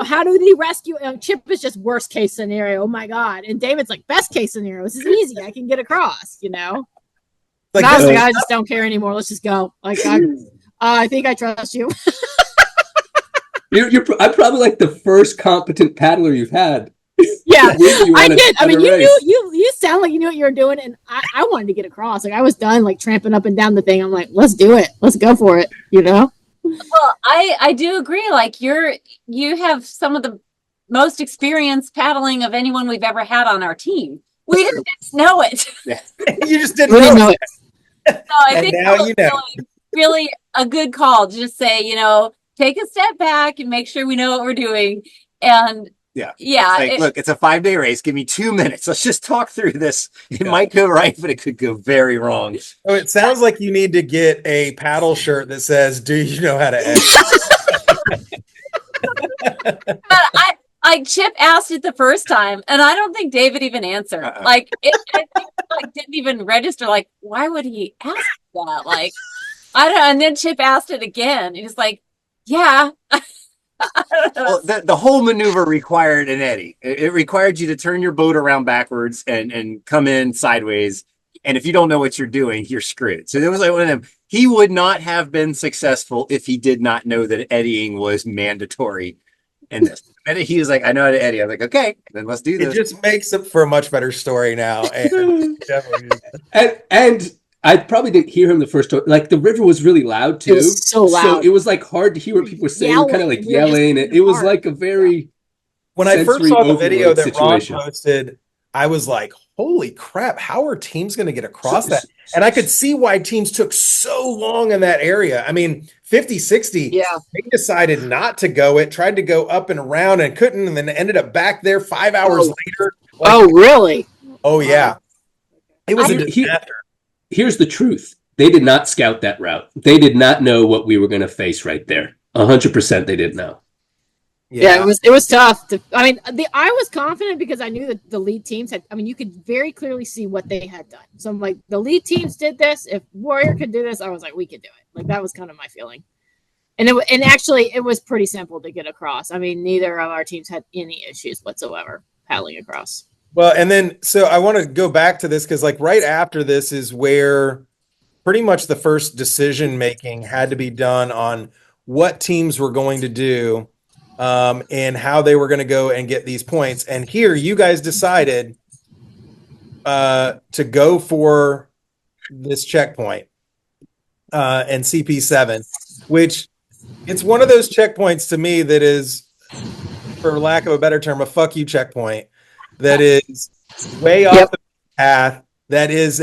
How do they rescue? Chip is just worst case scenario. Oh my god! And David's like, best case scenario. This is easy. I can get across. Like, I was like, I just don't care anymore. Let's just go. Like, I think I trust you. I'm probably like the first competent paddler you've had. Yeah, You I wanna did. I start mean, a you race. knew you sound like you knew what you were doing, and I wanted to get across. Like I was done, like tramping up and down the thing. I'm like, let's do it. Let's go for it. You know? Well, I do agree. Like you have some of the most experienced paddling of anyone we've ever had on our team. We just didn't know it. Yeah. You just didn't We know didn't know it. it. So I And think now that was you know. really a good call to just say, take a step back and make sure we know what we're doing. And Yeah. yeah, Like, look, it's a 5-day race. Give me 2 minutes. Let's just talk through this. It might go right, but it could go very wrong. So it sounds like you need to get a paddle shirt that says, "Do you know how to edit?" but Chip asked it the first time, and I don't think David even answered. Like I think like didn't even register. Like, why would he ask that? Like, I don't know. And then Chip asked it again. And he's like, yeah. I don't know. Well, the whole maneuver required an eddy. It required you to turn your boat around backwards and come in sideways. And if you don't know what you're doing, you're screwed. So there was like one of them. He would not have been successful if he did not know that eddying was mandatory in this. And he was like, I know how to eddy. I was like, okay, then let's do It this. just makes it for a much better story now. And definitely. And I probably didn't hear him the first time. Like the river was really loud too. It was so loud. So it was like hard to hear what people were saying. Yelling. Kind of like We were just yelling. in the It was park. like a very When I first sensory saw the video overload that Ron situation. posted, I was like, holy crap, how are teams going to get across that? And I could see why teams took so long in that area. I mean, 50, 60, Yeah. they decided not to go it, tried to go up and around and couldn't, and then ended up back there 5 hours later. Like, Oh, really? oh, yeah. It was a Here- disaster. Here's the truth. They did not scout that route. They did not know what we were going to face right there. 100% they didn't know. Yeah, it was tough. I was confident because I knew that the lead teams had. I mean, you could very clearly see what they had done. So I'm like, the lead teams did this. If Warrior could do this, I was like, we could do it. Like that was kind of my feeling. And actually, it was pretty simple to get across. I mean, neither of our teams had any issues whatsoever paddling across. Well, and then, so I want to go back to this because, like, right after this is where pretty much the first decision making had to be done on what teams were going to do and how they were going to go and get these points. And here, you guys decided to go for this checkpoint and CP7, which it's one of those checkpoints to me that is, for lack of a better term, a fuck you checkpoint. That is way off the path. That is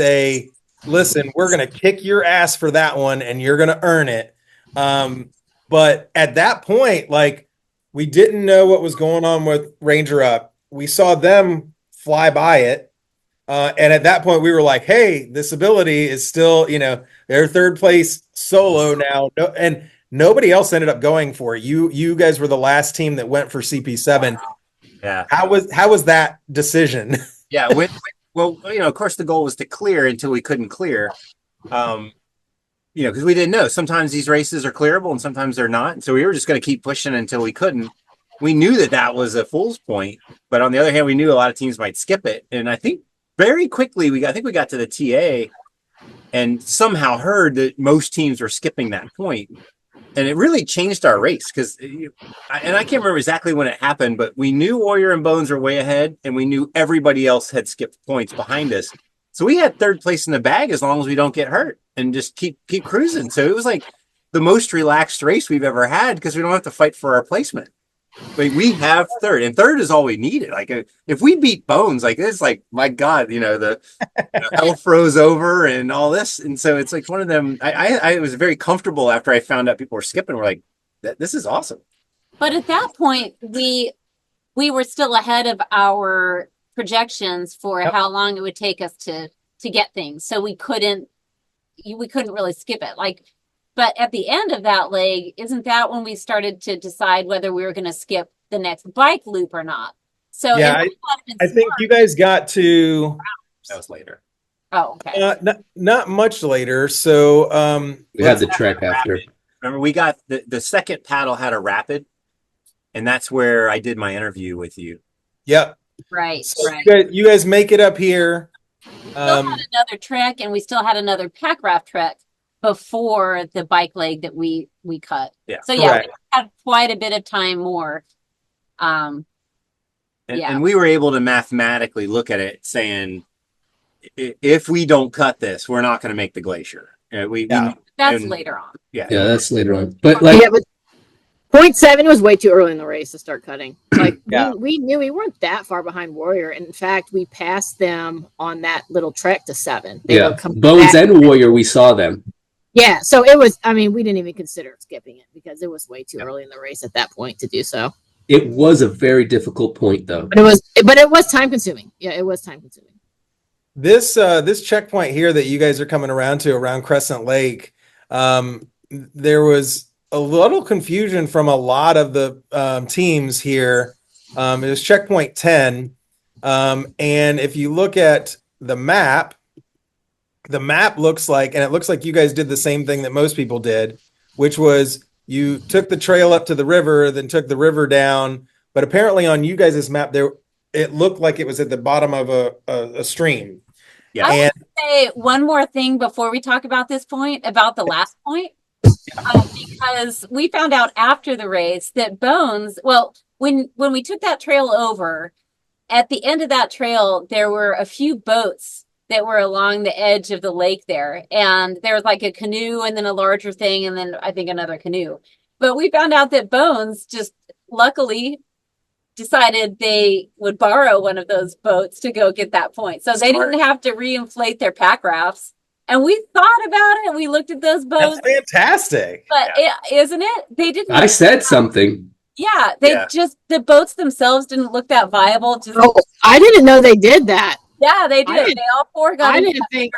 listen, we're going to kick your ass for that one and you're going to earn it. But at that point, like, we didn't know what was going on with Ranger Up. We saw them fly by it. And at that point, we were like, hey, this ability is still, they're third place solo now. And nobody else ended up going for it. You guys were the last team that went for CP7. Yeah. How was that decision? Yeah. Well, of course the goal was to clear until we couldn't clear. Because we didn't know. Sometimes these races are clearable and sometimes they're not. And so we were just going to keep pushing until we couldn't. We knew that was a fool's point, but on the other hand, we knew a lot of teams might skip it. And I think very quickly we got to the TA and somehow heard that most teams were skipping that point. And it really changed our race because, and I can't remember exactly when it happened, but we knew Warrior and Bones were way ahead and we knew everybody else had skipped points behind us. So we had third place in the bag as long as we don't get hurt and just keep cruising. So it was like the most relaxed race we've ever had because we don't have to fight for our placement. Like we have third, and third is all we needed. Like if we beat Bones, like it's like, my God, the hell froze over and all this. And so it's like one of them. I was very comfortable after I found out people were skipping. We're like, this is awesome. But at that point, we were still ahead of our projections for how long it would take us to get things. So we couldn't really skip it. Like, but at the end of that leg, isn't that when we started to decide whether we were going to skip the next bike loop or not? So yeah, I think you guys got to. That was later. Oh, okay. Not much later. So we had the trek after. Remember, we got the second paddle had a rapid, and that's where I did my interview with you. Yep. Right. So right. You guys make it up here. We still had another trek, and we still had another pack raft trek before the bike leg that we cut. Yeah. So yeah, correct. we had quite a bit of time more. And And we were able to mathematically look at it saying, if we don't cut this, we're not going to make the glacier. That's later on. Yeah, that's later on. But like, but 0.7 was way too early in the race to start cutting. Like we knew we weren't that far behind Warrior. And in fact, we passed them on that little trek to 7. They were Bones and Warrior, we saw them. Yeah, so it was. I mean, we didn't even consider skipping it because it was way too early in the race at that point to do so. It was a very difficult point, though. But it was time consuming. Yeah, it was time consuming. This checkpoint here that you guys are coming around to around Crescent Lake, there was a little confusion from a lot of the teams here. It was checkpoint 10, and if you look at the map looks like, and it looks like you guys did the same thing that most people did, which was you took the trail up to the river, then took the river down. But apparently on you guys' map, it looked like it was at the bottom of a stream. Yeah. I want to say one more thing before we talk about this point, about the last point, because we found out after the race that Bones, well, when we took that trail over, at the end of that trail, there were a few boats that were along the edge of the lake there. And there was like a canoe and then a larger thing and then I think another canoe. But we found out that Bones just luckily decided they would borrow one of those boats to go get that point. So they didn't have to reinflate their pack rafts. And we thought about it and we looked at those boats. That's fantastic. But isn't it? They didn't. I said something. Yeah, the boats themselves didn't look that viable. I didn't know they did that. Yeah, they did. They all four got. I didn't think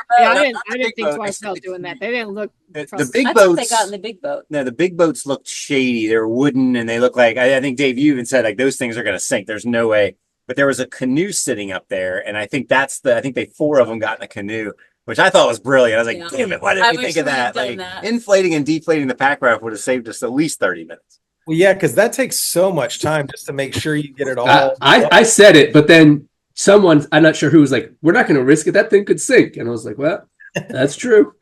twice about doing that. They didn't look. The big boats. They got in the big boat. No, the big boats looked shady. They're wooden, and they look like. I think Dave, you even said like those things are going to sink. There's no way. But there was a canoe sitting up there, and I think they 4 of them got in a canoe, which I thought was brilliant. I was like, damn it, why didn't we think of that? Like inflating and deflating the pack raft would have saved us at least 30 minutes. Well, yeah, because that takes so much time just to make sure you get it all. I said it, but then someone, I'm not sure who, was like, we're not going to risk it. That thing could sink. And I was like, well, that's true.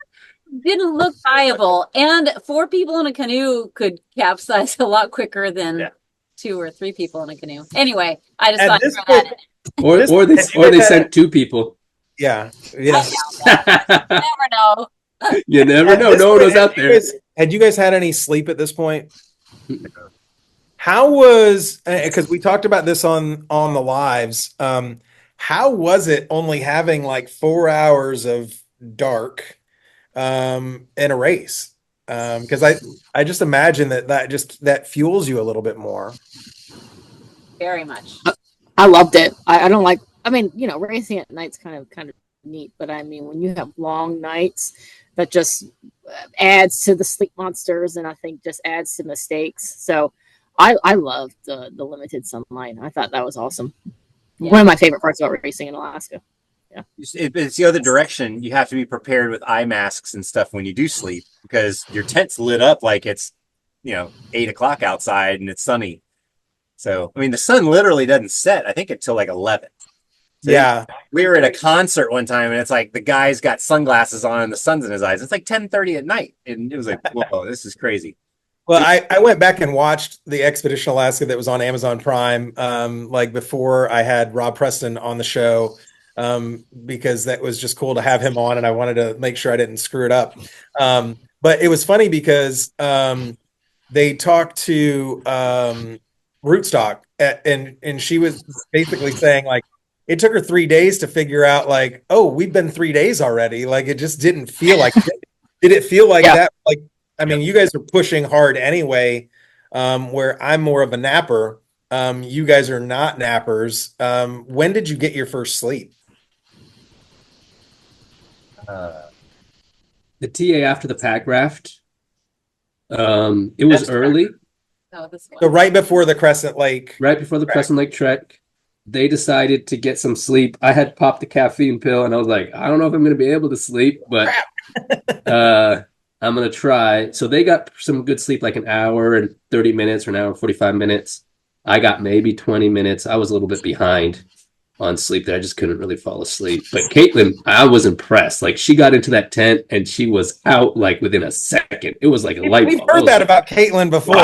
Didn't look viable. And 4 people in a canoe could capsize a lot quicker than 2 or 3 people in a canoe. Anyway, I just thought that. Or they sent 2 people. Yeah. You never know. You never know. No one knows out there. Had you guys had any sleep at this point? How was, because we talked about this on the lives, how was it only having like 4 hours of dark in a race? Because I just imagine that fuels you a little bit more. Very much. I loved it. I don't like, racing at night's kind of neat, but I mean, when you have long nights, that just adds to the sleep monsters, and I think just adds to mistakes. So I loved the limited sunlight. I thought that was awesome. Yeah. One of my favorite parts about racing in Alaska. Yeah, it's the other direction. You have to be prepared with eye masks and stuff when you do sleep, because your tent's lit up like it's 8 o'clock outside and it's sunny. So I mean, the sun literally doesn't set, I think, until like 11. So yeah, we were at a concert one time, and it's like the guy's got sunglasses on and the sun's in his eyes. It's like 10:30 at night, and it was like, whoa, this is crazy. Well, I went back and watched the Expedition Alaska that was on Amazon Prime, like before I had Rob Preston on the show, because that was just cool to have him on, and I wanted to make sure I didn't screw it up. But it was funny because they talked to Rootstock, and she was basically saying like, it took her 3 days to figure out like, oh, we've been 3 days already. Like, it just didn't feel like it. Did it feel like that? Like, I mean, you guys are pushing hard anyway, where I'm more of a napper. You guys are not nappers. When did you get your first sleep? The TA after the pack raft. It was early. So right before the Crescent Lake. Right before the Crescent Lake trek. They decided to get some sleep. I had popped the caffeine pill, and I was like, I don't know if I'm going to be able to sleep, but I'm going to try. So they got some good sleep, like an hour and 30 minutes or an hour and 45 minutes. I got maybe 20 minutes. I was a little bit behind on sleep there. I just couldn't really fall asleep. But Caitlin, I was impressed. Like, she got into that tent, and she was out like within a second. It was like a light bulb. We've heard that about Caitlin before.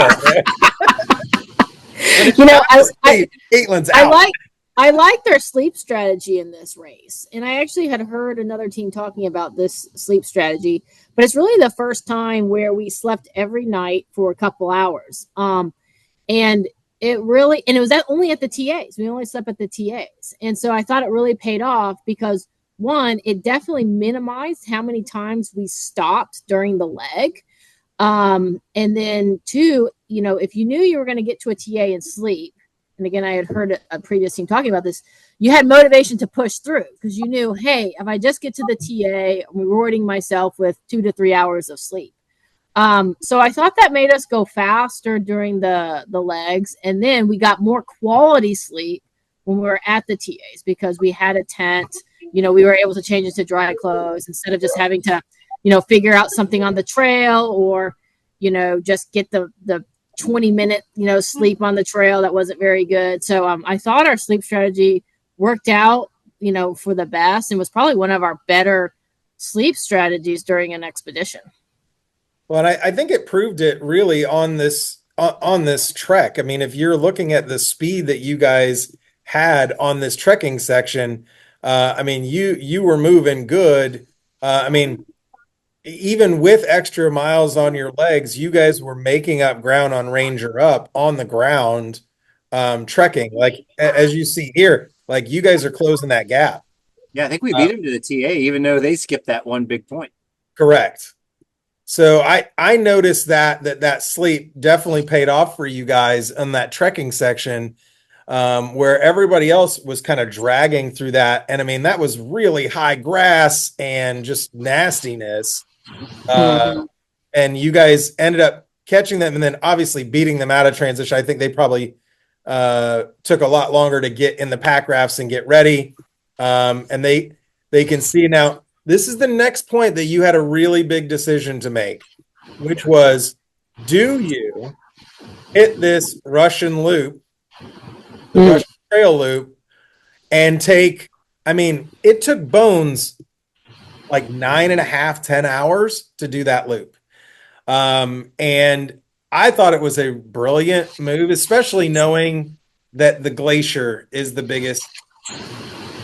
Caitlin's out. I like their sleep strategy in this race. And I actually had heard another team talking about this sleep strategy, but it's really the first time where we slept every night for a couple hours. And it was only at the TAs. We only slept at the TAs. And so I thought it really paid off because one, it definitely minimized how many times we stopped during the leg. And then two, if you knew you were going to get to a TA and sleep, and again, I had heard a previous team talking about this, you had motivation to push through because you knew, hey, if I just get to the TA, I'm rewarding myself with 2 to 3 hours of sleep. So I thought that made us go faster during the legs. And then we got more quality sleep when we were at the TAs because we had a tent, we were able to change into dry clothes instead of just having to, figure out something on the trail or, just get the 20-minute, sleep on the trail that wasn't very good. So I thought our sleep strategy worked out, for the best and was probably one of our better sleep strategies during an expedition. Well, and I think it proved it really on this trek. I mean, if you're looking at the speed that you guys had on this trekking section, I mean, you were moving good. I mean, even with extra miles on your legs, you guys were making up ground on Ranger Up on the ground, trekking. Like as you see here, like you guys are closing that gap. Yeah, I think we beat them to the TA, even though they skipped that one big point. Correct. So I noticed that sleep definitely paid off for you guys on that trekking section, where everybody else was kind of dragging through that. And I mean, that was really high grass and just nastiness. And you guys ended up catching them and then obviously beating them out of transition. I think they probably took a lot longer to get in the pack rafts and get ready. And they can see now. This is the next point that you had a really big decision to make, which was, do you hit this Russian loop, the Russian trail loop, and take, I mean, it took Bones like 9.5, 10 hours to do that loop. And I thought it was a brilliant move, especially knowing that the glacier is the biggest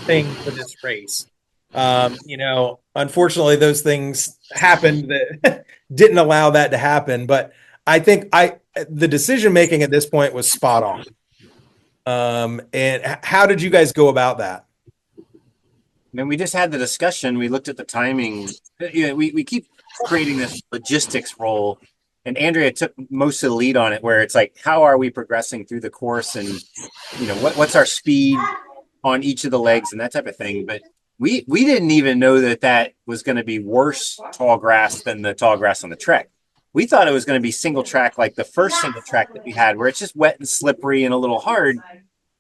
thing for this race. Unfortunately, those things happened that didn't allow that to happen. But I think the decision making at this point was spot on. And how did you guys go about that? I mean, we just had the discussion. We looked at the timing. We keep creating this logistics role, and Andrea took most of the lead on it. Where it's like, how are we progressing through the course, and what's our speed on each of the legs and that type of thing. But we didn't even know that was going to be worse tall grass than the tall grass on the trek. We thought it was going to be single track like the first single track that we had, where it's just wet and slippery and a little hard.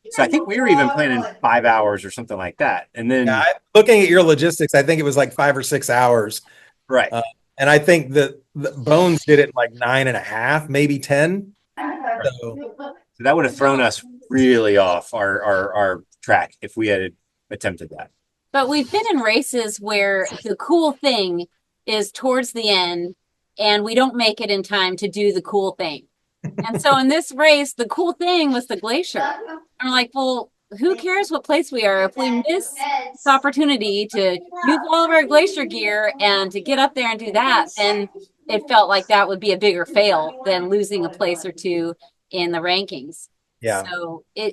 So I think we were even planning 5 hours or something like that. And then looking at your logistics, I think it was like 5 or 6 hours. Right. And I think the Bones did it in like 9.5, maybe 10. So that would have thrown us really off our track if we had attempted that. But we've been in races where the cool thing is towards the end and we don't make it in time to do the cool thing. And so in this race, the cool thing was the glacier. And we're like, well, who cares what place we are? If we miss this opportunity to use all of our glacier gear and to get up there and do that, then it felt like that would be a bigger fail than losing a place or two in the rankings. Yeah. So we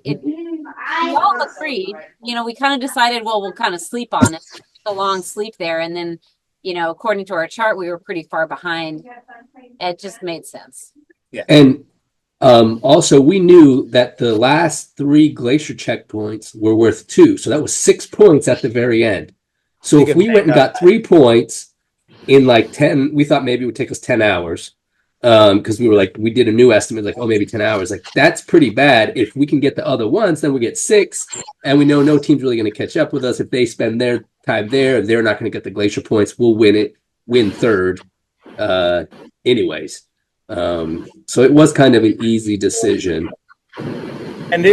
all agreed, we kind of decided, well, we'll kind of sleep on it, a long sleep there. And then, according to our chart, we were pretty far behind. It just made sense. Yeah. And also, we knew that the last 3 glacier checkpoints were worth 2. So that was 6 points at the very end. So if we went and got 3 points in like 10, we thought maybe it would take us 10 hours. Because we did a new estimate, like, maybe 10 hours. Like, that's pretty bad. If we can get the other ones, then we get 6. And we know no team's really going to catch up with us. If they spend their time there, they're not going to get the glacier points. We'll win third anyways. So it was kind of an easy decision. And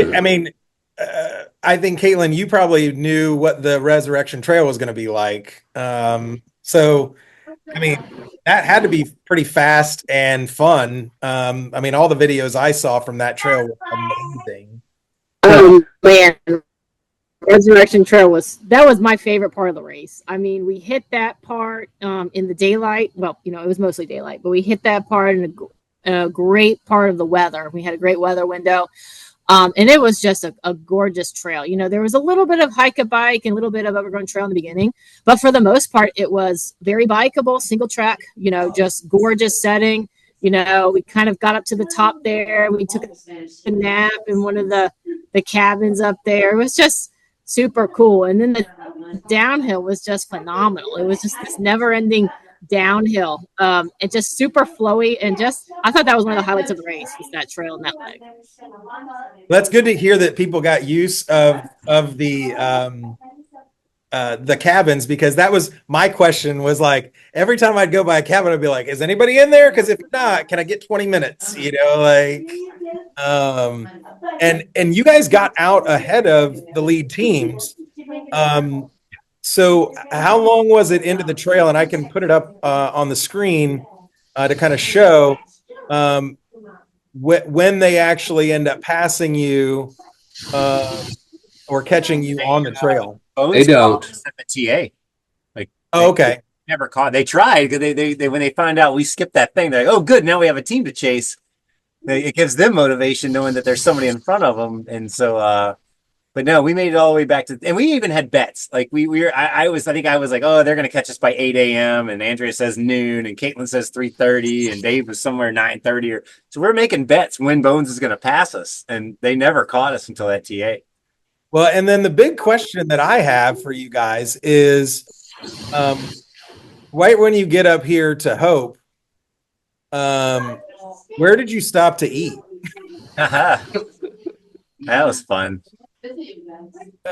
I think, Caitlin, you probably knew what the Resurrection Trail was going to be like. So, that had to be pretty fast and fun. All the videos I saw from that trail were amazing. Oh, man. Resurrection Trail was my favorite part of the race. I mean, we hit that part in the daylight. Well, it was mostly daylight, but we hit that part in a great part of the weather. We had a great weather window. And it was just a gorgeous trail. There was a little bit of hike a bike and a little bit of overgrown trail in the beginning, but for the most part, it was very bikeable, single track, just gorgeous setting. We kind of got up to the top there. We took a nap in one of the cabins up there. It was just super cool. And then the downhill was just phenomenal. It was just this never ending downhill, and just super flowy, and I thought that was one of the highlights of the race, was that trail and that leg. That's good to hear that people got use of the cabins, because that was my question, was like, every time I'd go by a cabin, I'd be like, is anybody in there? Because if not, can I get 20 minutes? And you guys got out ahead of the lead teams. So how long was it into the trail? And I can put it up on the screen to kind of show when they actually end up passing you or catching you on the trail. They don't. At the TA. Okay. Never caught. They tried, because they when they found out we skipped that thing, they're like, oh, good, now we have a team to chase. It gives them motivation knowing that there's somebody in front of them. And so, but no, we made it all the way back and we even had bets. Like I think I was like, oh, they're going to catch us by 8 a.m. And Andrea says noon, and Caitlin says 3:30, and Dave was somewhere 9:30. So we're making bets when Bones is going to pass us, and they never caught us until that TA. Well, and then the big question that I have for you guys is, right when you get up here to Hope, where did you stop to eat? That was fun.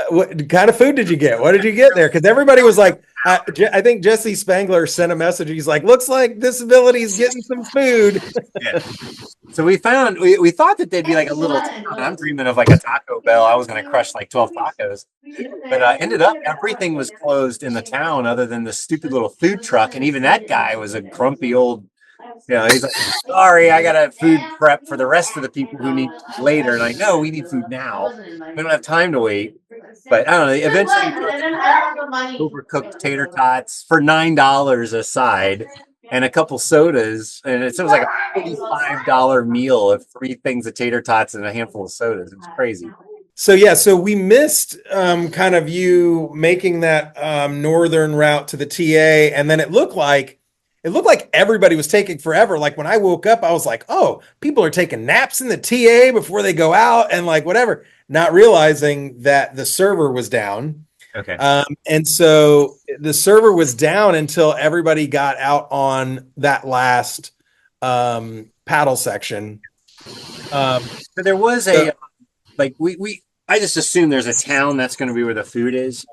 What kind of food did you get? What did you get there? Because everybody was like, I think Jesse Spangler sent a message. He's like, looks like Disability is getting some food. Yeah. So we thought that they'd be like a little town. I'm dreaming of like a Taco Bell. I was going to crush like 12 tacos, but ended up everything was closed in the town other than the stupid little food truck. And even that guy was a grumpy old, he's like, sorry, I got a food prep for the rest of the people who need later. And like, no, we need food now. We don't have time to wait. But I don't know. Eventually, overcooked tater tots for $9 a side and a couple sodas. And it was like a $45 meal of 3 things of tater tots and a handful of sodas. It was crazy. So we missed kind of you making that northern route to the TA. And then it looked like everybody was taking forever. Like when I woke up, I was like, oh, people are taking naps in the TA before they go out and like whatever, not realizing that the server was down. Okay. And so the server was down until everybody got out on that last paddle section. But there was I just assume there's a town that's going to be where the food is.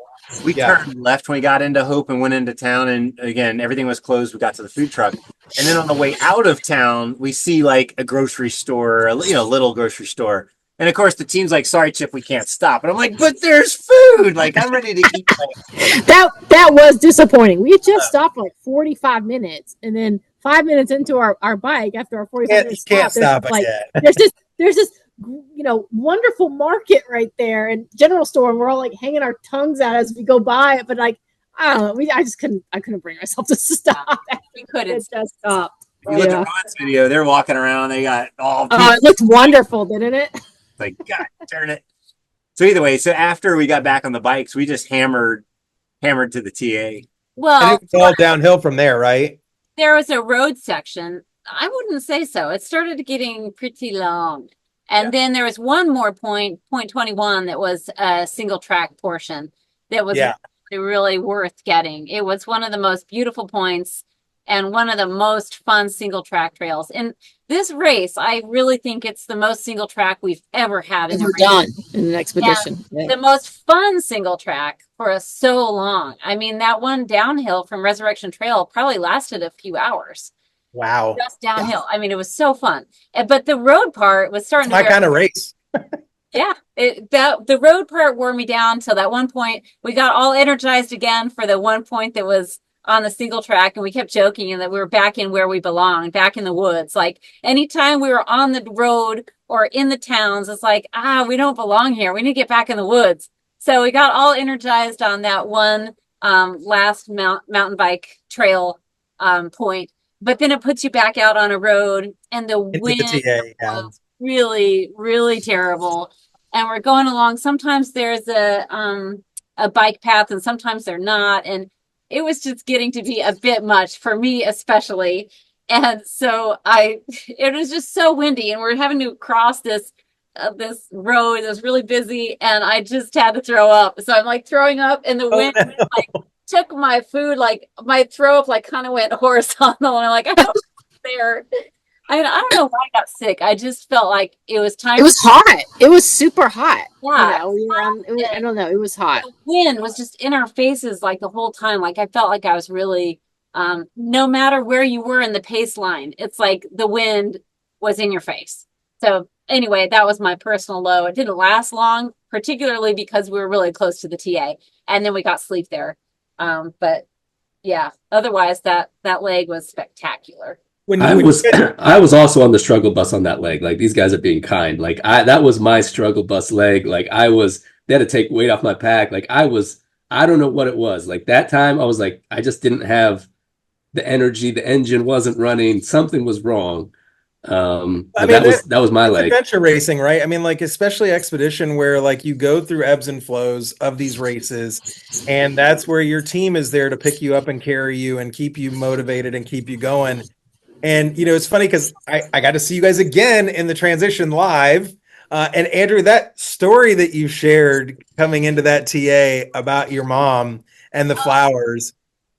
We turned left when we got into Hope and went into town, and again, everything was closed. We got to the food truck, and then on the way out of town, we see like a grocery store, a little grocery store, and of course the team's like, "Sorry, Chip, we can't stop." And I'm like, "But there's food! Like I'm ready to eat." That was disappointing. We had just stopped like 45 minutes, and then 5 minutes into our bike after our 45 minutes stop, there's this wonderful market right there and general store, and we're all like hanging our tongues out as we go by it, but like I don't know, I couldn't bring myself to stop. We couldn't just stop. You look at Ron's video, they're walking around, they got all it looked wonderful, didn't it? Like, God darn it. So either way, after we got back on the bikes, we just hammered to the TA. Well, it's all downhill from there, right? There was a road section. I wouldn't say so. It started getting pretty long. And then there was one more point 21, that was a single track portion that was really worth getting. It was one of the most beautiful points and one of the most fun single track trails. And this race, I really think it's the most single track we've ever had in an expedition. Yeah. The most fun single track for so long. I mean, that one downhill from Resurrection Trail probably lasted a few hours. Wow. Just downhill. I mean, it was so fun. But the road part was starting to kind of race. Yeah. The road part wore me down till that one point. We got all energized again for the one point that was on the single track, and we kept joking and that we were back in where we belonged, back in the woods. Like anytime we were on the road or in the towns, it's like, we don't belong here. We need to get back in the woods. So we got all energized on that one last mountain bike trail point. But then it puts you back out on a road, and the Into the wind TA. Yeah. was really, really terrible. And we're going along. Sometimes there's a bike path, and sometimes they're not. And it was just getting to be a bit much for me, especially. And so it was just so windy, and we're having to cross this road that was really busy, and I just had to throw up. So I'm like throwing up, and the wind like took my food, like my throw up like kind of went horizontal, and I'm like, I don't there. I don't know why I got sick. I just felt like it was time. It was hot. It was super hot. Yeah, We were on. I don't know. It was hot. The wind was just in our faces like the whole time. Like I felt like I was really, no matter where you were in the pace line, it's like the wind was in your face. So anyway, that was my personal low. It didn't last long, particularly because we were really close to the TA, and then we got sleep there. But yeah, otherwise that leg was spectacular. I was also on the struggle bus on that leg. Like these guys are being kind. Like that was my struggle bus leg. Like they had to take weight off my pack. Like I don't know what it was. Like that time I was like, I just didn't have the energy. The engine wasn't running. Something was wrong. That was my leg. Adventure racing, right? I mean, like especially expedition, where like you go through ebbs and flows of these races, and that's where your team is there to pick you up and carry you and keep you motivated and keep you going. And it's funny because I got to see you guys again in the transition live. And Andrew, that story that you shared coming into that TA about your mom and the flowers,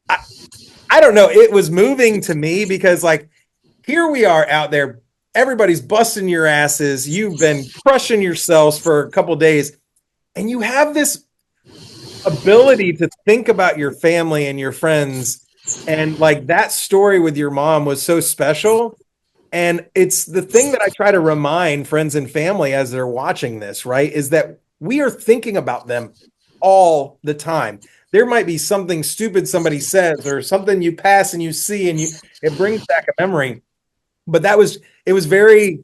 I don't know, it was moving to me because like here we are out there, everybody's busting your asses, you've been crushing yourselves for a couple days, and you have this ability to think about your family and your friends. And like that story with your mom was so special. And it's the thing that I try to remind friends and family as they're watching this, right? Is that we are thinking about them all the time. There might be something stupid somebody says or something you pass and you see and it brings back a memory. But it was very,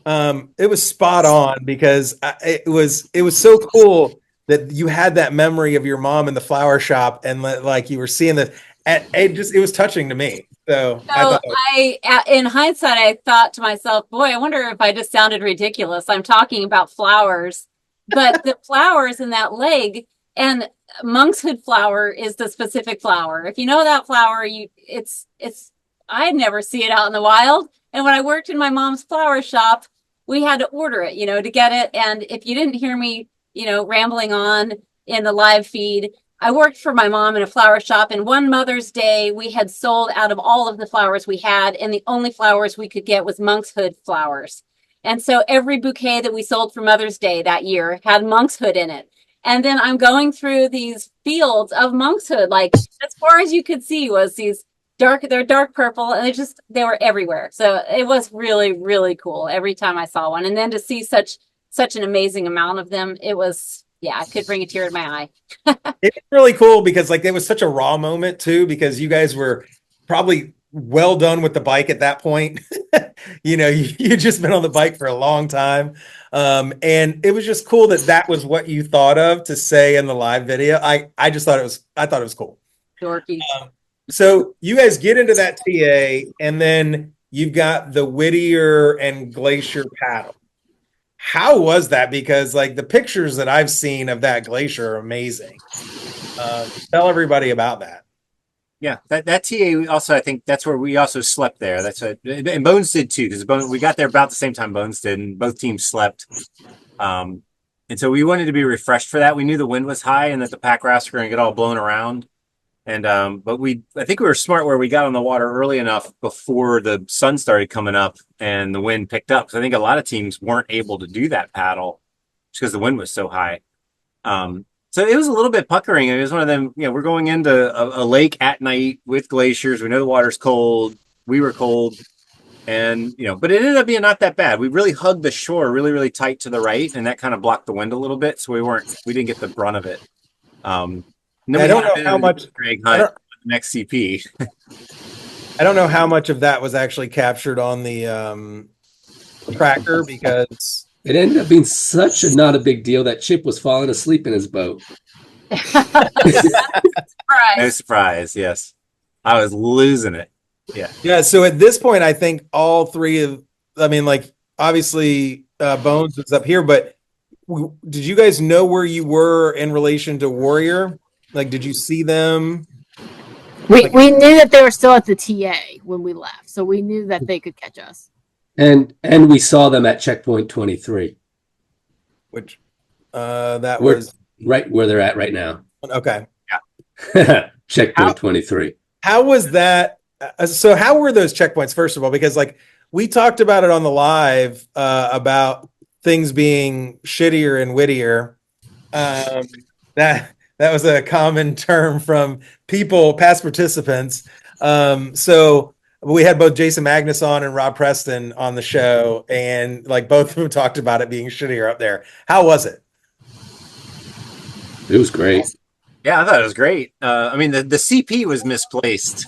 it was spot on because it was so cool that you had that memory of your mom in the flower shop and like you were seeing the. And it was touching to me. So in hindsight, I thought to myself, boy, I wonder if I just sounded ridiculous. I'm talking about flowers, but the flowers in that leg, and monkshood flower is the specific flower. If you know that flower, I'd never see it out in the wild. And when I worked in my mom's flower shop, we had to order it, to get it. And if you didn't hear me, rambling on in the live feed, I worked for my mom in a flower shop, and one Mother's Day, we had sold out of all of the flowers we had, and the only flowers we could get was monkshood flowers. And so every bouquet that we sold for Mother's Day that year had monkshood in it. And then I'm going through these fields of monkshood, like as far as you could see was they're dark purple, and they were everywhere. So it was really, really cool every time I saw one. And then to see such an amazing amount of them, it was, yeah, I could bring a tear to my eye. It's really cool because like it was such a raw moment too, because you guys were probably well done with the bike at that point. You'd just been on the bike for a long time. And it was just cool that was what you thought of to say in the live video. I just thought it was cool. Dorky. So you guys get into that TA, and then you've got the Whittier and Glacier paddle. How was that? Because like the pictures that I've seen of that glacier are amazing. Tell everybody about that. Yeah, that TA also, I think that's where we also slept there. And Bones did too, because we got there about the same time Bones did, and both teams slept. And so we wanted to be refreshed for that. We knew the wind was high and that the pack rafts were going to get all blown around. And but I think we were smart where we got on the water early enough before the sun started coming up and the wind picked up. So I think a lot of teams weren't able to do that paddle just because the wind was so high. So it was a little bit puckering. It was one of them, we're going into a lake at night with glaciers. We know the water's cold. We were cold. And, but it ended up being not that bad. We really hugged the shore really, really tight to the right. And that kind of blocked the wind a little bit. So we didn't get the brunt of it. I don't know how much Greg Hunt next CP. I don't know how much of that was actually captured on the tracker because It ended up being such a not a big deal that Chip was falling asleep in his boat. No surprise. Yes. I was losing it. Yeah. Yeah. So at this point, I think all three of, I mean, like obviously Bones was up here, but did you guys know where you were in relation to Warrior? Like, did you see them? We knew that they were still at the TA when we left, so we knew that they could catch us. And we saw them at checkpoint 23. Which that We're was right where they're at right now. okay. Checkpoint 23. How was that? So how were those checkpoints, first of all? Because like we talked about it on the live about things being shittier and wittier. That was a common term from people, past participants. So we had both Jason Magnus on and Rob Preston on the show, and like both of them talked about it being shittier up there. How was it? It was great. Yeah, I thought it was great. I mean, the CP was misplaced.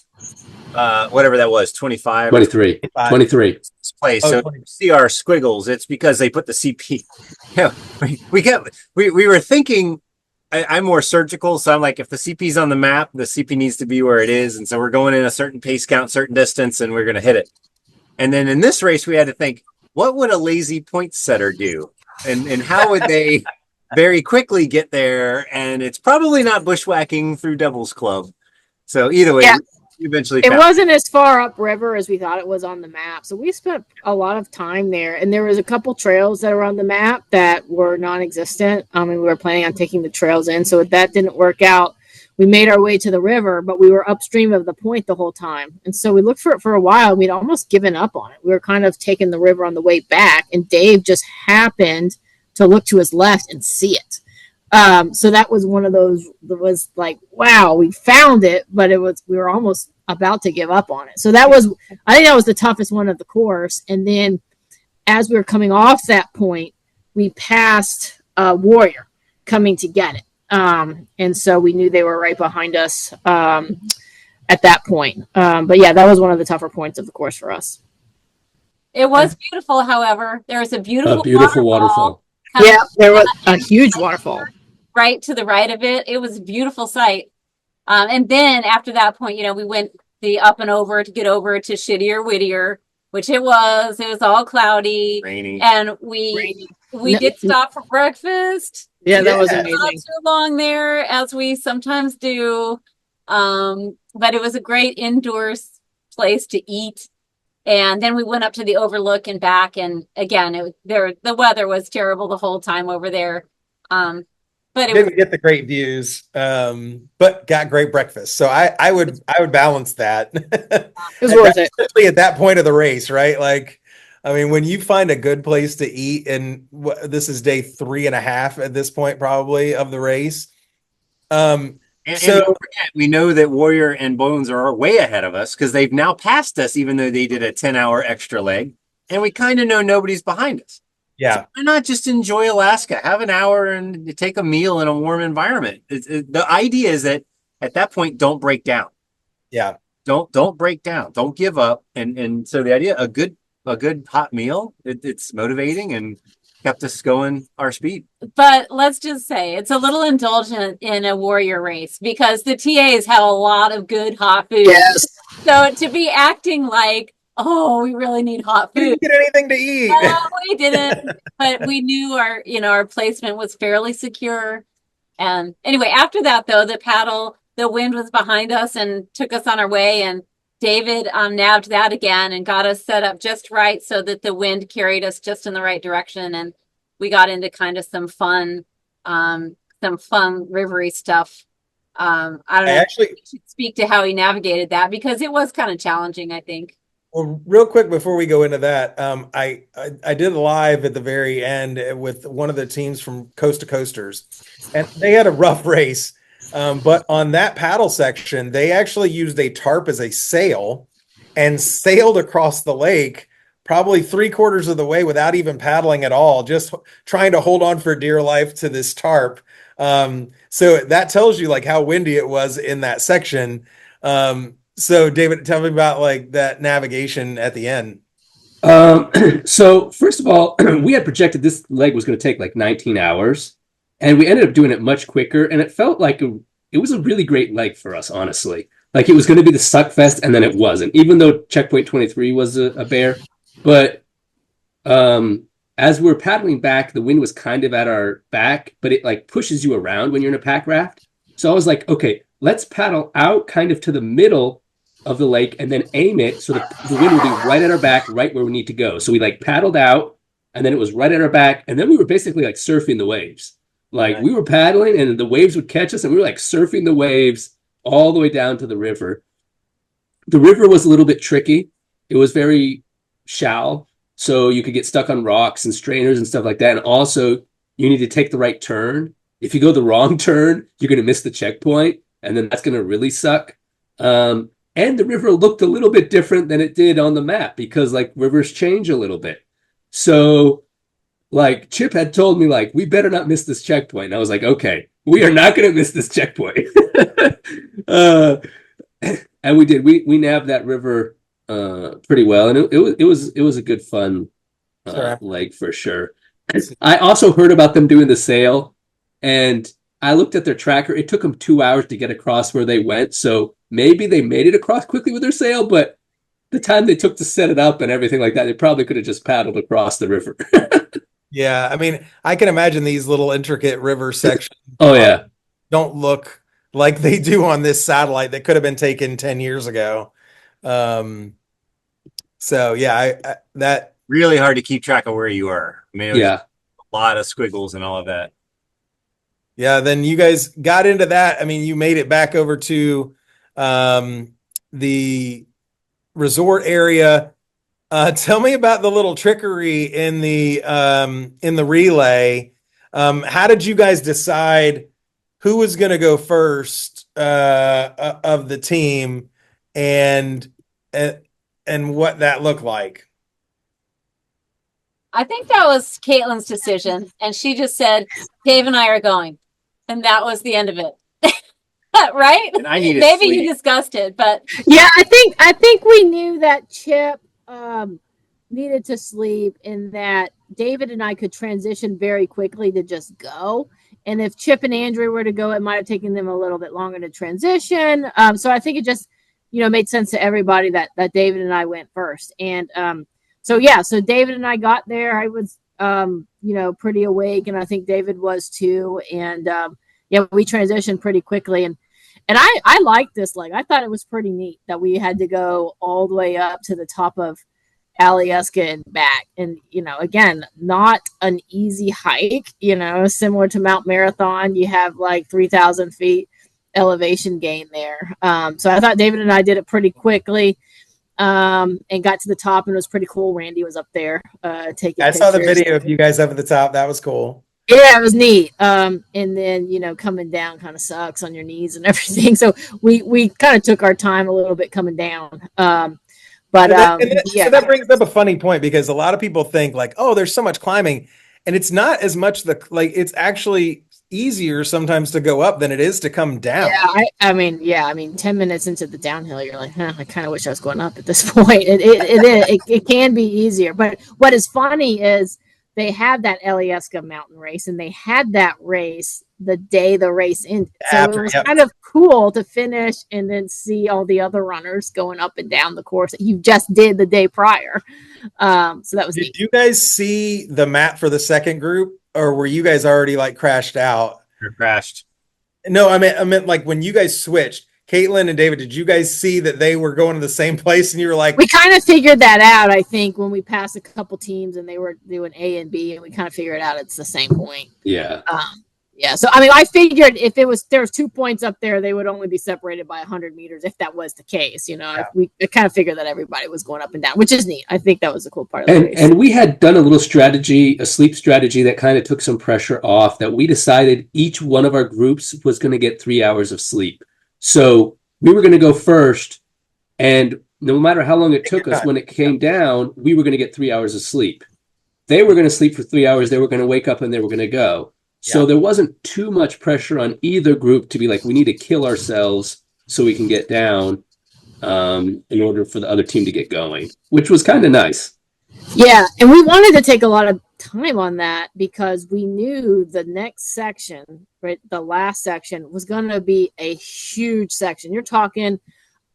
Whatever that was, 25 23. 23. Place. Oh, So 20. you see our squiggles. It's because they put the CP. Yeah, we were thinking. I'm more surgical, so I'm like, if the CP's on the map, the CP needs to be where it is, and so we're going in a certain pace count, certain distance, and we're going to hit it. And then in this race, we had to think, what would a lazy point setter do, and how would they very quickly get there? And it's probably not bushwhacking through Devil's Club. So either way, Yeah. we eventually It found wasn't as far upriver as we thought it was on the map. So we spent a lot of time there. And there was a couple trails that were on the map that were non-existent. And we were planning on taking the trails in. So that didn't work out. We made our way to the river, but we were upstream of the point the whole time. And so we looked for it for a while. We'd almost given up on it. We were kind of taking the river on the way back. And Dave just happened to look to his left and see it. So that was one of those that was like, wow, we found it, but we were almost about to give up on it. So I think that was the toughest one of the course. And then as we were coming off that point, we passed Warrior coming to get it. And so we knew they were right behind us at that point. But yeah, that was one of the tougher points of the course for us. It was beautiful, however. There was a beautiful waterfall. Yeah, there was a huge waterfall. Right to the right of it. It was a beautiful sight. And then after that point, we went the up and over to get over to shittier Whittier, which it was all cloudy, rainy. And we did stop for breakfast. Yeah, that was Not amazing. too long there, as we sometimes do. But it was a great indoors place to eat. And then we went up to the overlook and back, and again, the weather was terrible the whole time over there. But Didn't get the great views, but got great breakfast. So I would balance that. It was worth it. Especially at that point of the race, right? Like, I mean, when you find a good place to eat, and this is day 3.5 at this point, probably of the race. And don't forget, we know that Warrior and Bones are way ahead of us because they've now passed us, even though they did a 10-hour extra leg, and we kind of know nobody's behind us. Yeah. So why not just enjoy Alaska? Have an hour and take a meal in a warm environment. The idea is that at that point, don't break down. Yeah. Don't break down. Don't give up. And so the idea, a good hot meal, it's motivating and kept us going our speed. But let's just say it's a little indulgent in a Warrior race because the TAs have a lot of good hot food. Yes. So to be acting like, oh, we really need hot We food. didn't get anything to eat. No, we didn't. But we knew our placement was fairly secure. And anyway, after that, though, the wind was behind us and took us on our way. And David nabbed that again and got us set up just right so that the wind carried us just in the right direction. And we got into kind of some fun rivery stuff. I don't know. Actually, You should speak to how he navigated that because it was kind of challenging, I think. well, real quick before we go into that, I did a live at the very end with one of the teams from Coast to Coasters, and they had a rough race. But on that paddle section, they actually used a tarp as a sail and sailed across the lake probably 3/4 of the way without even paddling at all, just trying to hold on for dear life to this tarp. So that tells you like how windy it was in that section. So David, tell me about like that navigation at the end. So first of all, we had projected this leg was going to take like 19 hours, and we ended up doing it much quicker. And it felt like it was a really great leg for us, honestly. Like it was going to be the suck fest, and then it wasn't. Even though checkpoint 23 was a bear, but as we're paddling back, the wind was kind of at our back, but it like pushes you around when you're in a pack raft. So I was like, okay, let's paddle out kind of to the middle of the lake and then aim it so the wind will be right at our back, right where we need to go. So we like paddled out, and then it was right at our back, and then we were basically like surfing the waves. Like we were paddling and the waves would catch us, and we were like surfing the waves all the way down to the river. The river was a little bit tricky. It was very shallow, so you could get stuck on rocks and strainers and stuff like that. And also, you need to take the right turn. If you go the wrong turn, you're going to miss the checkpoint, and then that's going to really suck. And the river looked a little bit different than it did on the map because like rivers change a little bit. So like Chip had told me like, we better not miss this checkpoint. And I was like, okay, we are not going to miss this checkpoint. And we did. We nabbed that river pretty well, and it was a good fun leg for sure. I also heard about them doing the sail, and I looked at their tracker. It took them 2 hours to get across where they went, so maybe they made it across quickly with their sail, but the time they took to set it up and everything like that, they probably could have just paddled across the river. Yeah, I mean, I can imagine these little intricate river sections. Oh yeah, don't look like they do on this satellite that could have been taken 10 years ago. So yeah, that Really hard to keep track of where you are. I mean, it was yeah. a lot of squiggles and all of that. Yeah, then you guys got into that. I mean, you made it back over to the resort area. Tell me about the little trickery in the relay. How did you guys decide who was going to go first of the team, and what that looked like? I think that was Caitlin's decision, and she just said, "Dave and I are going," and that was the end of it. Right? And I needed Maybe sleep. you discussed it, but Yeah, I think we knew that Chip needed to sleep, and that David and I could transition very quickly to just go. And if Chip and Andrea were to go, it might have taken them a little bit longer to transition. So I think it just, made sense to everybody that David and I went first. And so David and I got there. I was, pretty awake, and I think David was too. And we transitioned pretty quickly. And I liked this leg. I thought it was pretty neat that we had to go all the way up to the top of Alyeska and back. And, again, not an easy hike, similar to Mount Marathon. You have like 3,000 feet elevation gain there. So I thought David and I did it pretty quickly and got to the top, and it was pretty cool. Randy was up there taking pictures. I saw the video of you guys up at the top. That was cool. Yeah, it was neat. And then, coming down kind of sucks on your knees and everything. So we kind of took our time a little bit coming down. So that brings up a funny point, because a lot of people think like, oh, there's so much climbing, and it's not as much it's actually easier sometimes to go up than it is to come down. Yeah, I mean, 10 minutes into the downhill, you're like, I kind of wish I was going up at this point. It can be easier. But what is funny is they had that Alyeska mountain race, and they had that race the day the race ended. So it was kind of cool to finish and then see all the other runners going up and down the course that you just did the day prior. So that was neat. Did you guys see the map for the second group, or were you guys already like crashed out? You're crashed. No, I meant like when you guys switched, Caitlin and David, did you guys see that they were going to the same place, and you were like, we kind of figured that out, I think, when we passed a couple teams and they were doing A and B, and we kind of figured out it's the same point. Yeah. So I mean, I figured if there was 2 points up there, they would only be separated by 100 meters if that was the case. We kind of figured that everybody was going up and down, which is neat. I think that was a cool part of the race. And we had done a little strategy, a sleep strategy that kind of took some pressure off, that we decided each one of our groups was going to get 3 hours of sleep. So we were going to go first, and no matter how long it took us, when it came down, we were going to get 3 hours of sleep. They were going to sleep for 3 hours. They were going to wake up and they were going to go. So there wasn't too much pressure on either group to be like, we need to kill ourselves so we can get down in order for the other team to get going, which was kind of nice. Yeah, and we wanted to take a lot of time on that because we knew the next section, right, the last section was going to be a huge section. You're talking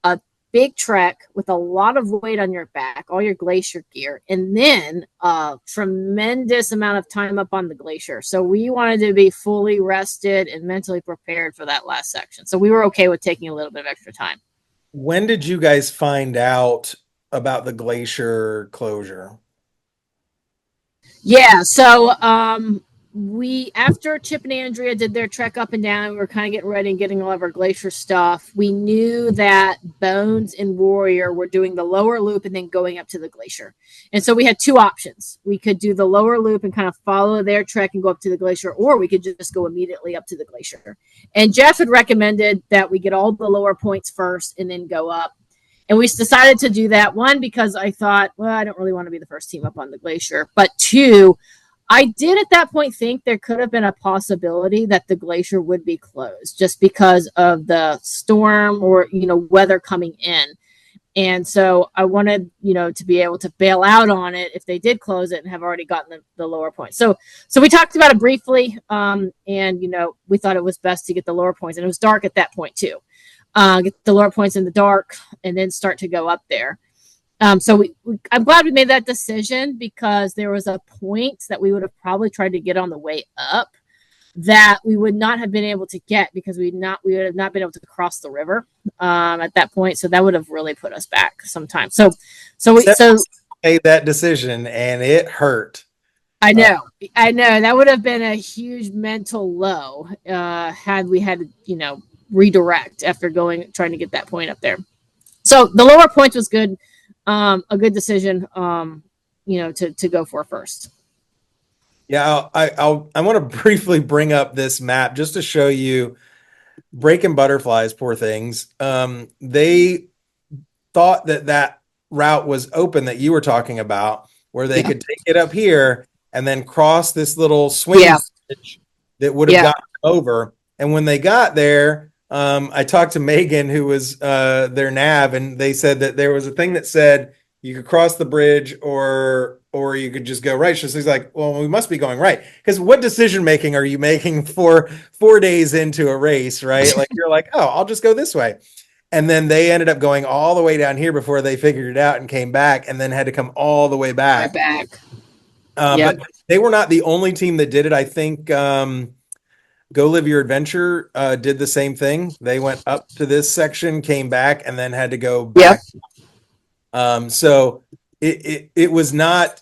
a big trek with a lot of weight on your back, all your glacier gear, and then a tremendous amount of time up on the glacier. So we wanted to be fully rested and mentally prepared for that last section. So we were okay with taking a little bit of extra time. When did you guys find out about the glacier closure? Yeah, so we after Chip and Andrea did their trek up and down, we were kind of getting ready and getting all of our glacier stuff. We knew that Bones and Warrior were doing the lower loop and then going up to the glacier. And so we had two options. We could do the lower loop and kind of follow their trek and go up to the glacier, or we could just go immediately up to the glacier. And Jeff had recommended that we get all the lower points first and then go up. And we decided to do that, one, because I thought, well, I don't really want to be the first team up on the glacier. But two, I did at that point think there could have been a possibility that the glacier would be closed just because of the storm or, weather coming in. And so I wanted, to be able to bail out on it if they did close it and have already gotten the lower points. So we talked about it briefly. And, we thought it was best to get the lower points. And it was dark at that point, too. Get the lower points in the dark and then start to go up there. So I'm glad we made that decision because there was a point that we would have probably tried to get on the way up that we would not have been able to get because we would have not been able to cross the river at that point. So that would have really put us back sometime. So made that decision and it hurt. I know that would have been a huge mental low had we had redirect after trying to get that point up there. So the lower points was good, a good decision, to go for first. Yeah, I want to briefly bring up this map just to show you Breaking Butterflies, poor things. They thought that route was open that you were talking about, where they could take it up here and then cross this little swing bridge that would have gotten over. And when they got there, I talked to Megan, who was their nav, and they said that there was a thing that said you could cross the bridge or you could just go right. So he's like, well, we must be going right. Because what decision making are you making for 4 days into a race, right? Like you're like, oh, I'll just go this way. And then they ended up going all the way down here before they figured it out and came back and then had to come all the way back. But they were not the only team that did it. I think Go Live Your Adventure did the same thing. They went up to this section, came back, and then had to go back. So it was not.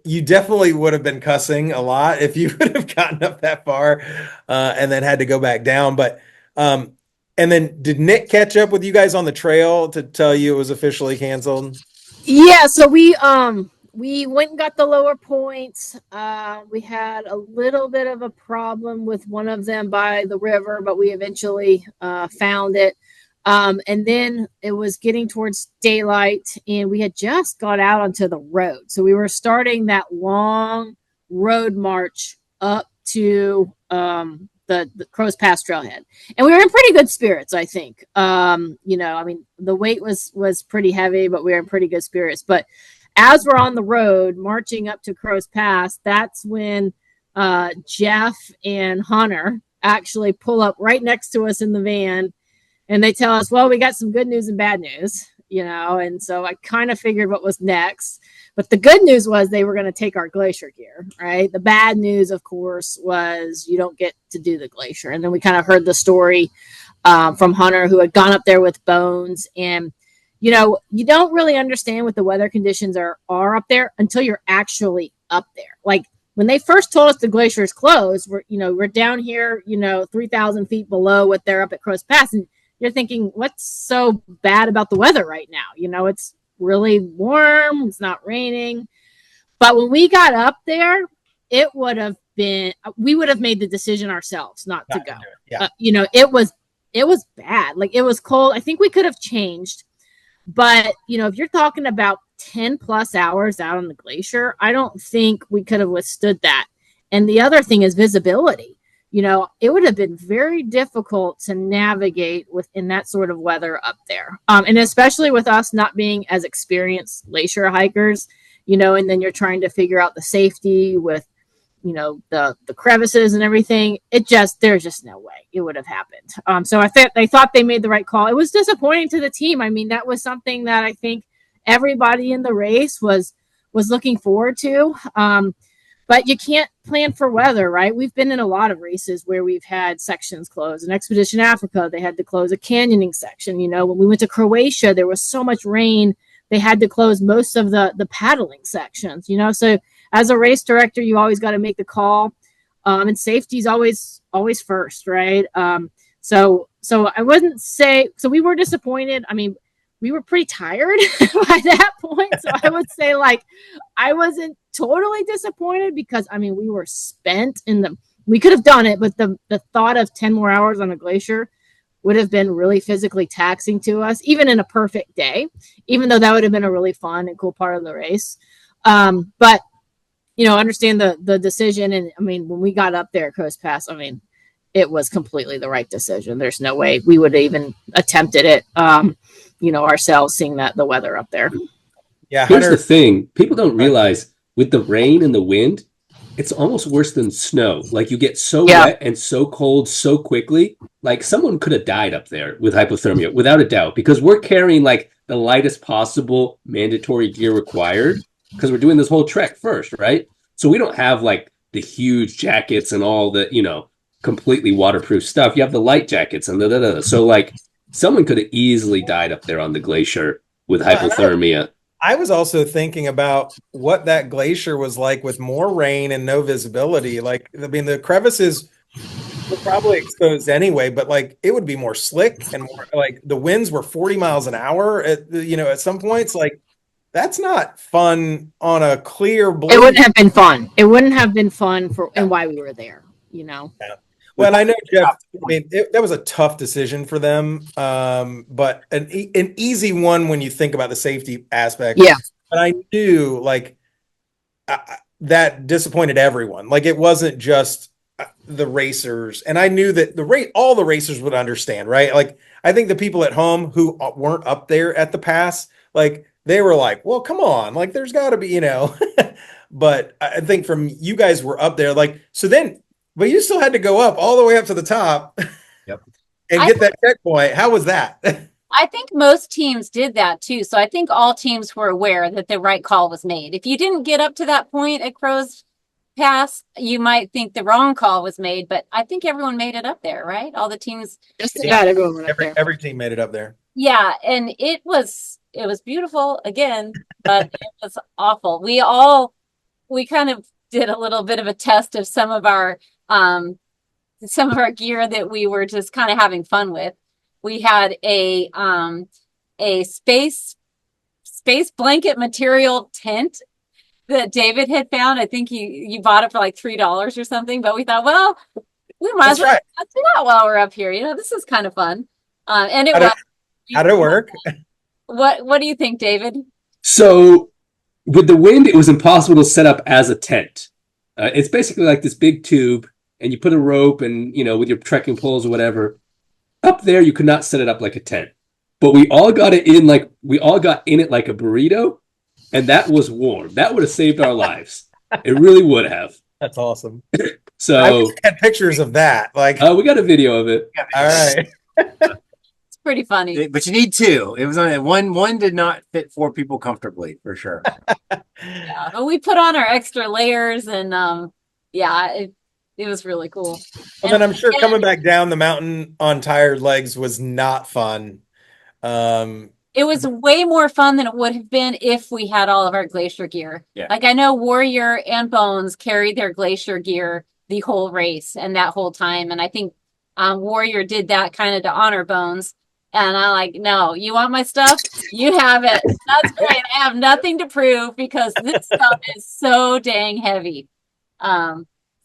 You definitely would have been cussing a lot if you would have gotten up that far and then had to go back down. But and then did Nick catch up with you guys on the trail to tell you it was officially canceled? Yeah. So we went and got the lower points. We had a little bit of a problem with one of them by the river, but we eventually found it. And then it was getting towards daylight and we had just got out onto the road. So we were starting that long road march up to the Crow's Pass trailhead. And we were in pretty good spirits, I think. The weight was pretty heavy, but we were in pretty good spirits. But as we're on the road marching up to Crow's Pass, that's when Jeff and Hunter actually pull up right next to us in the van. And they tell us, well, we got some good news and bad news, and so I kind of figured what was next. But the good news was they were going to take our glacier gear, right? The bad news, of course, was you don't get to do the glacier. And then we kind of heard the story from Hunter, who had gone up there with Bones. And, you don't really understand what the weather conditions are up there until you're actually up there. Like when they first told us the glacier is closed, we're down here, 3,000 feet below what they're up at Crow's Pass. And you're thinking, what's so bad about the weather right now? It's really warm. It's not raining. But when we got up there, we would have made the decision ourselves not to go. It was bad. Like it was cold. I think we could have changed. But, if you're talking about 10 plus hours out on the glacier, I don't think we could have withstood that. And the other thing is visibility. it would have been very difficult to navigate within that sort of weather up there. And especially with us not being as experienced glacier hikers, and then you're trying to figure out the safety with, the crevices and everything. There's just no way it would have happened. So I think they thought they made the right call. It was disappointing to the team. I mean, that was something that I think everybody in the race was looking forward to. But you can't plan for weather, right? We've been in a lot of races where we've had sections closed. In Expedition Africa, they had to close a canyoning section. When we went to Croatia, there was so much rain, they had to close most of the paddling sections, So as a race director, you always got to make the call. And safety is always first, right? So I wouldn't say, so we were disappointed. I mean, we were pretty tired by that point. So I would say I wasn't totally disappointed because we were spent we could have done it, but the thought of 10 more hours on a glacier would have been really physically taxing to us, even in a perfect day, even though that would have been a really fun and cool part of the race. But, understand the decision. And when we got up there at Coast Pass, it was completely the right decision. There's no way we would have even attempted it, ourselves, seeing the weather up there. Yeah. Here's the thing. People don't realize with the rain and the wind, it's almost worse than snow. You get so wet and so cold so quickly. Someone could have died up there with hypothermia, without a doubt, because we're carrying the lightest possible mandatory gear required because we're doing this whole trek first, right? So we don't have the huge jackets and all the, completely waterproof stuff. You have the light jackets and So someone could have easily died up there on the glacier with hypothermia. I was also thinking about what that glacier was like with more rain and no visibility. The crevices were probably exposed anyway, but it would be more slick and more the winds were 40 miles an hour at some points. That's not fun on a clear blue. It wouldn't have been fun. It wouldn't have been fun and why we were there, Yeah. Well, I know, Jeff, that was a tough decision for them, but an easy one when you think about the safety aspect. Yeah. But I knew that disappointed everyone. It wasn't just the racers. And I knew that all the racers would understand, right? I think the people at home who weren't up there at the pass, they were well, come on, there's got to be, But I think from you guys were up there, so then. But you still had to go up all the way up to the top. Yep. And get that checkpoint. How was that? I think most teams did that too. So I think all teams were aware that the right call was made. If you didn't get up to that point at Crow's Pass, you might think the wrong call was made, but I think everyone made it up there, right? All the teams. Everyone went up there. Every team made it up there. Yeah, and it was beautiful again, but it was awful. We kind of did a little bit of a test of some of our gear that we were just kind of having fun with. We had a space blanket material tent that David had found. I think you bought it for $3 or something, but we thought, well, we might as well do that while we're up here. This is kind of fun. And it was. How did it work? What do you think, David? So with the wind, it was impossible to set up as a tent. It's basically this big tube, and you put a rope and, with your trekking poles or whatever. Up there, you could not set it up like a tent. But we all got it in like a burrito, and that was warm. That would have saved our lives. It really would have. That's awesome. So I had pictures of that. We got a video of it. All right. It's pretty funny. But you need two. It was only one did not fit 4 people comfortably, for sure. Yeah, but we put on our extra layers, and it was really cool. Well, then I'm sure coming back down the mountain on tired legs was not fun. It was way more fun than it would have been if we had all of our glacier gear. Yeah. I know Warrior and Bones carried their glacier gear the whole race and that whole time. And I think Warrior did that kind of to honor Bones. And I'm no, you want my stuff? You have it. That's great. I have nothing to prove because this stuff is so dang heavy. But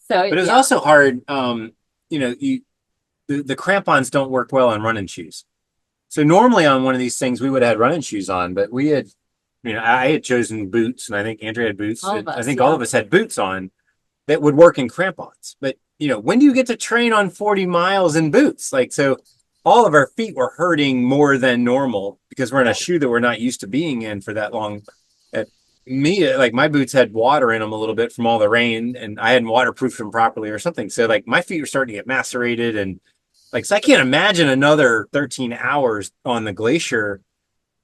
it was also hard. The crampons don't work well on running shoes. So normally on one of these things, we would have had running shoes on, but we had, I had chosen boots, and I think Andrea had boots. All of us, I think all of us had boots on that would work in crampons. But when do you get to train on 40 miles in boots? Like, so all of our feet were hurting more than normal because we're in a shoe that we're not used to being in for that long. At me, like my boots had water in them a little bit from all the rain, and I hadn't waterproofed them properly or something. So like my feet were starting to get macerated, and like, so I can't imagine another 13 hours on the glacier.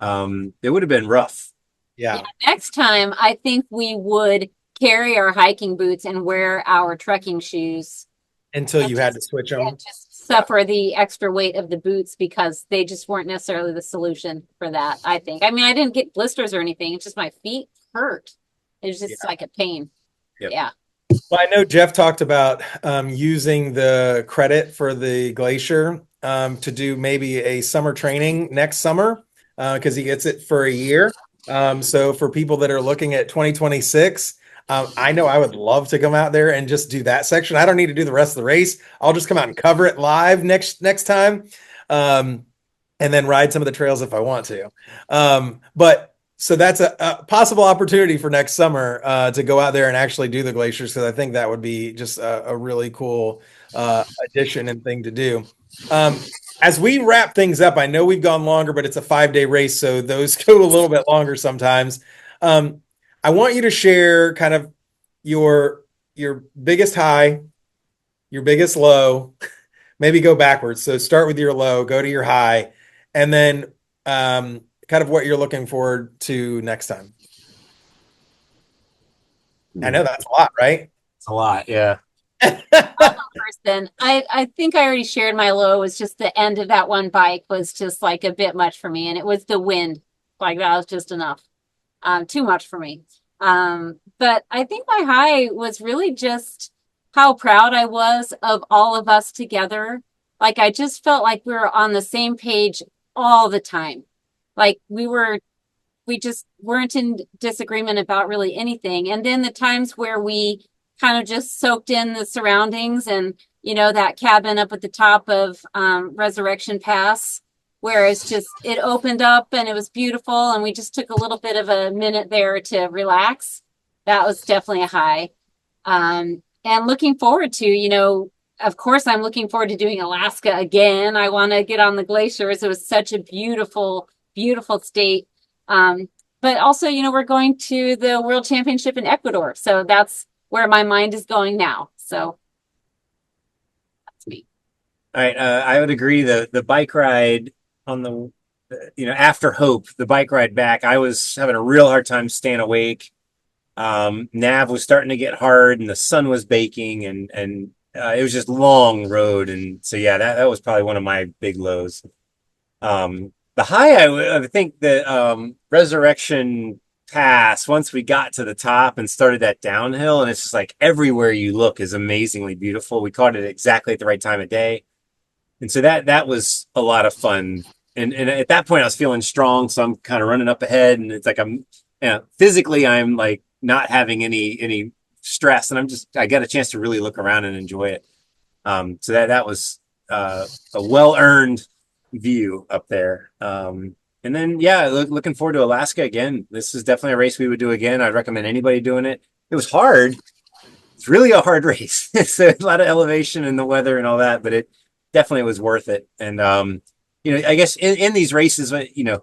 It would have been rough. Yeah. Next time, I think we would carry our hiking boots and wear our trekking shoes Until and you had to switch them. and just suffer the extra weight of the boots because they just weren't necessarily the solution for that, I think. I mean, I didn't get blisters or anything. It's just my feet hurt. It was just like a pain. Yep. Yeah. Well, I know Jeff talked about using the credit for the glacier to do maybe a summer training next summer because he gets it for a year. So for people that are looking at 2026, I know I would love to come out there and just do that section. I don't need to do the rest of the race. I'll just come out and cover it live next time, and then ride some of the trails if I want to. But so that's a possible opportunity for next summer to go out there and actually do the glaciers, because I think that would be just a really cool addition and thing to do. As we wrap things up, I know we've gone longer, but it's a 5-day race, so those go a little bit longer sometimes. I want you to share kind of your biggest high, your biggest low, maybe go backwards. So start with your low, go to your high, and then kind of what you're looking forward to next time. I know that's a lot, right? It's a lot. Yeah. I'll go first then. I think I already shared my low was just the end of that one bike was just like a bit much for me. And it was the wind. Like that was just enough. Too much for me. But I think my high was really just how proud I was of all of us together. Like I just felt like we were on the same page all the time. Like we just weren't in disagreement about really anything. And then the times where we kind of just soaked in the surroundings and, that cabin up at the top of Resurrection Pass, where it's just, it opened up and it was beautiful. And we just took a little bit of a minute there to relax. That was definitely a high. And looking forward to, of course, I'm looking forward to doing Alaska again. I want to get on the glaciers. It was such a beautiful, beautiful state. But also, we're going to the World Championship in Ecuador. So that's where my mind is going now. So that's me. All right. I would agree. The bike ride on after Hope, the bike ride back, I was having a real hard time staying awake. Nav was starting to get hard and the sun was baking and it was just long road. And so, yeah, that was probably one of my big lows. The high, I think the Resurrection Pass, once we got to the top and started that downhill, and it's just like everywhere you look is amazingly beautiful. We caught it exactly at the right time of day. And so that was a lot of fun. And at that point I was feeling strong. So I'm kind of running up ahead and it's like physically I'm like not having any stress and I got a chance to really look around and enjoy it. So that was a well-earned view up there. And then, yeah, looking forward to Alaska again. This is definitely a race we would do again. I'd recommend anybody doing it. It was hard. It's really a hard race. It's a lot of elevation and the weather and all that, but it definitely was worth it. And, I guess in these races, you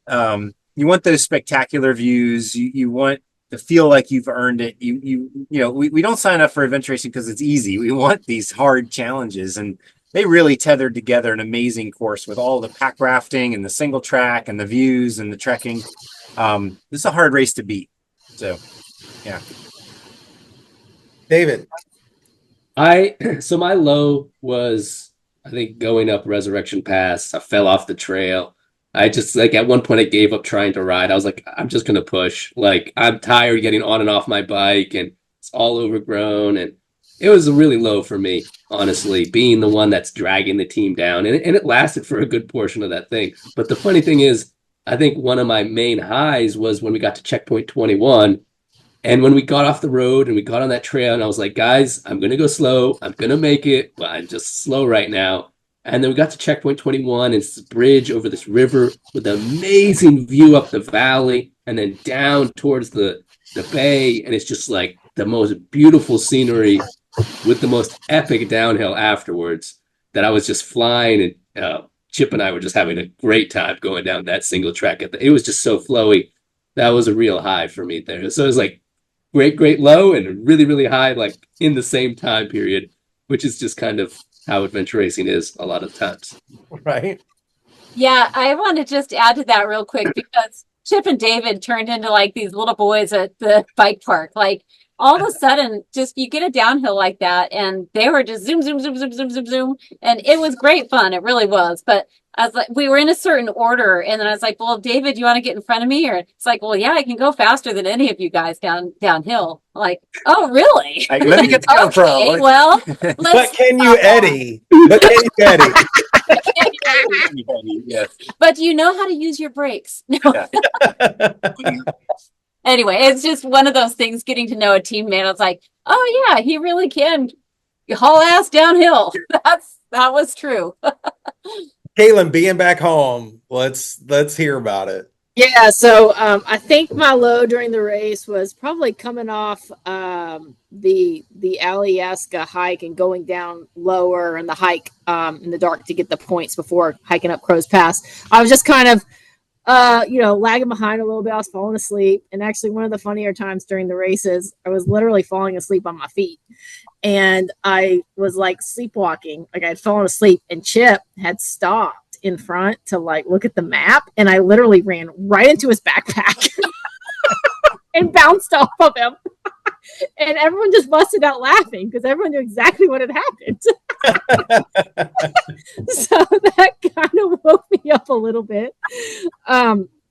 want those spectacular views. You want to feel like you've earned it. We don't sign up for adventure racing because it's easy. We want these hard challenges, and they really tethered together an amazing course with all the pack rafting and the single track and the views and the trekking. This is a hard race to beat. So, yeah. David. So my low was, I think, going up Resurrection Pass. I fell off the trail. I just, like, at one point I gave up trying to ride. I was like, I'm just going to push. Like, I'm tired getting on and off my bike and it's all overgrown. And it was really low for me, honestly, being the one that's dragging the team down. And it lasted for a good portion of that thing. But the funny thing is, I think one of my main highs was when we got to checkpoint 21. And when we got off the road and we got on that trail, and I was like, guys, I'm going to go slow. I'm going to make it, but I'm just slow right now. And then we got to checkpoint 21. And it's this bridge over this river with an amazing view up the valley and then down towards the bay. And it's just like the most beautiful scenery with the most epic downhill afterwards that I was just flying, and Chip and I were just having a great time going down that single track. It was just so flowy. That was a real high for me there. So it was like great low and really, really high, like in the same time period, which is just kind of how adventure racing is a lot of times. Right. Yeah, I want to just add to that real quick because Chip and David turned into like these little boys at the bike park. Like all of a sudden, just you get a downhill like that, and they were just zoom, zoom, zoom, zoom, zoom, zoom, zoom, and it was great fun. It really was. But I was like, we were in a certain order, and then I was like, "Well, David, you want to get in front of me?" Or it's like, "Well, yeah, I can go faster than any of you guys downhill." Like, oh, really? Like, let me get the GoPro. Okay, well, But let's. can you Eddie? But can you Eddie? Yes. But do you know how to use your brakes? No. Yeah. Anyway, it's just one of those things getting to know a teammate. I was like, oh yeah, he really can haul ass downhill. That was true. Kaylin, being back home, let's hear about it. Yeah, so I think my low during the race was probably coming off the Alyeska hike and going down lower in the hike in the dark to get the points before hiking up Crow's Pass. I was just kind of lagging behind a little bit. I was falling asleep, and actually one of the funnier times during the races, I was literally falling asleep on my feet, and I was like sleepwalking, like I had fallen asleep, and Chip had stopped in front to like look at the map, and I literally ran right into his backpack and bounced off of him. And everyone just busted out laughing because everyone knew exactly what had happened. So that kind of woke me up a little bit.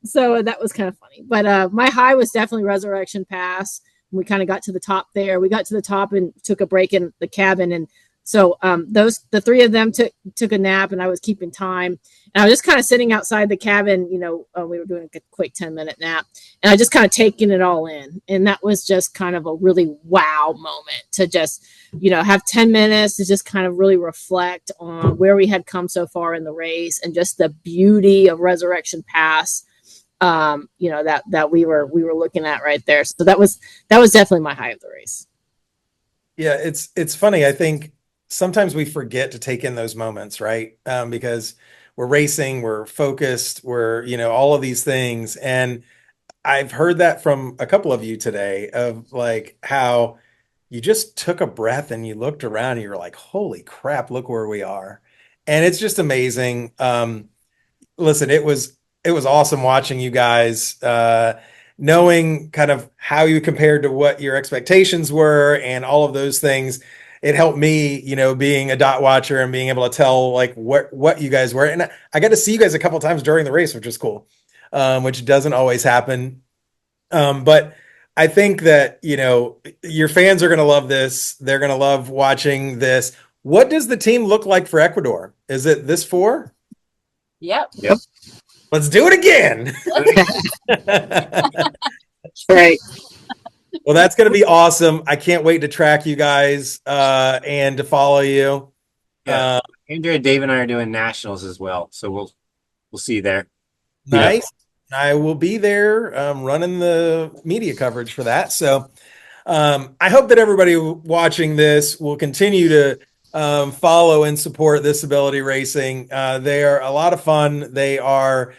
So that was kind of funny. But my high was definitely Resurrection Pass. We kind of got to the top there. We got to the top and took a break in the cabin, and so the three of them took a nap, and I was keeping time. And I was just kind of sitting outside the cabin, we were doing a quick 10-minute nap, and I just kind of taking it all in. And that was just kind of a really wow moment to just, have 10 minutes to just kind of really reflect on where we had come so far in the race and just the beauty of Resurrection Pass, that we were looking at right there. So that was definitely my high of the race. Yeah, it's funny. I think sometimes we forget to take in those moments, right? Because we're racing, we're focused, we're, all of these things. And I've heard that from a couple of you today of like how you just took a breath and you looked around and you were like, holy crap, look where we are. And it's just amazing. Listen, it was awesome watching you guys, knowing kind of how you compared to what your expectations were and all of those things. It helped me, being a dot watcher and being able to tell like what you guys were. And I got to see you guys a couple of times during the race, which is cool, which doesn't always happen. But I think that, your fans are going to love this. They're going to love watching this. What does the team look like for Ecuador? Is it this 4? Yep. Let's do it again. Right. Well, that's going to be awesome. I can't wait to track you guys and to follow you. Yeah. Andrea, Dave, and I are doing nationals as well, so we'll see you there. Nice. Yeah. I will be there running the media coverage for that. So I hope that everybody watching this will continue to follow and support This Ability Racing. They are a lot of fun. They are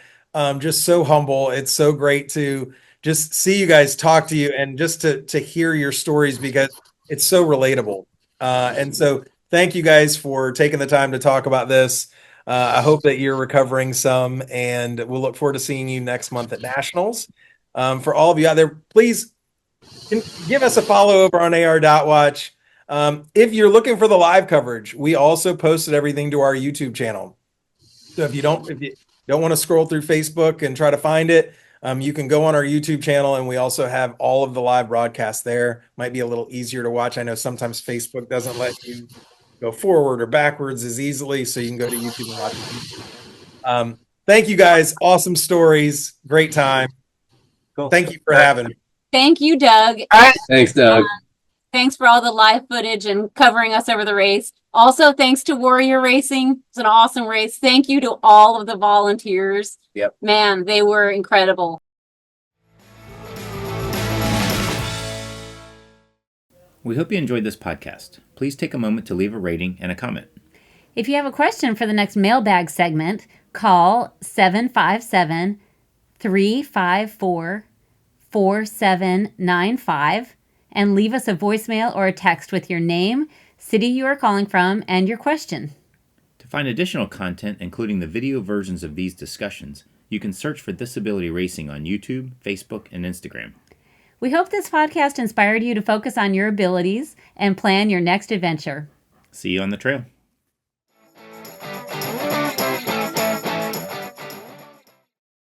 just so humble. It's so great to just see you guys, talk to you, and just to hear your stories because it's so relatable. And so thank you guys for taking the time to talk about this. I hope that you're recovering some, and we'll look forward to seeing you next month at Nationals. For all of you out there, please give us a follow over on AR.watch. If you're looking for the live coverage, we also posted everything to our YouTube channel. So if you don't want to scroll through Facebook and try to find it, you can go on our YouTube channel, and we also have all of the live broadcasts there. Might be a little easier to watch. I know sometimes Facebook doesn't let you go forward or backwards as easily, so you can go to YouTube and watch it. Thank you guys. Awesome stories. Great time. Cool. Thank you for having me. Thank you, Doug. Thanks, Doug. Thanks for all the live footage and covering us over the race. Also, thanks to Warrior Racing. It's an awesome race. Thank you to all of the volunteers. Yep. Man, they were incredible. We hope you enjoyed this podcast. Please take a moment to leave a rating and a comment. If you have a question for the next mailbag segment, call 757-354-4795 and leave us a voicemail or a text with your name, city you are calling from, and your question. To find additional content, including the video versions of these discussions, you can search for Disability Racing on YouTube, Facebook, and Instagram. We hope this podcast inspired you to focus on your abilities and plan your next adventure. See you on the trail.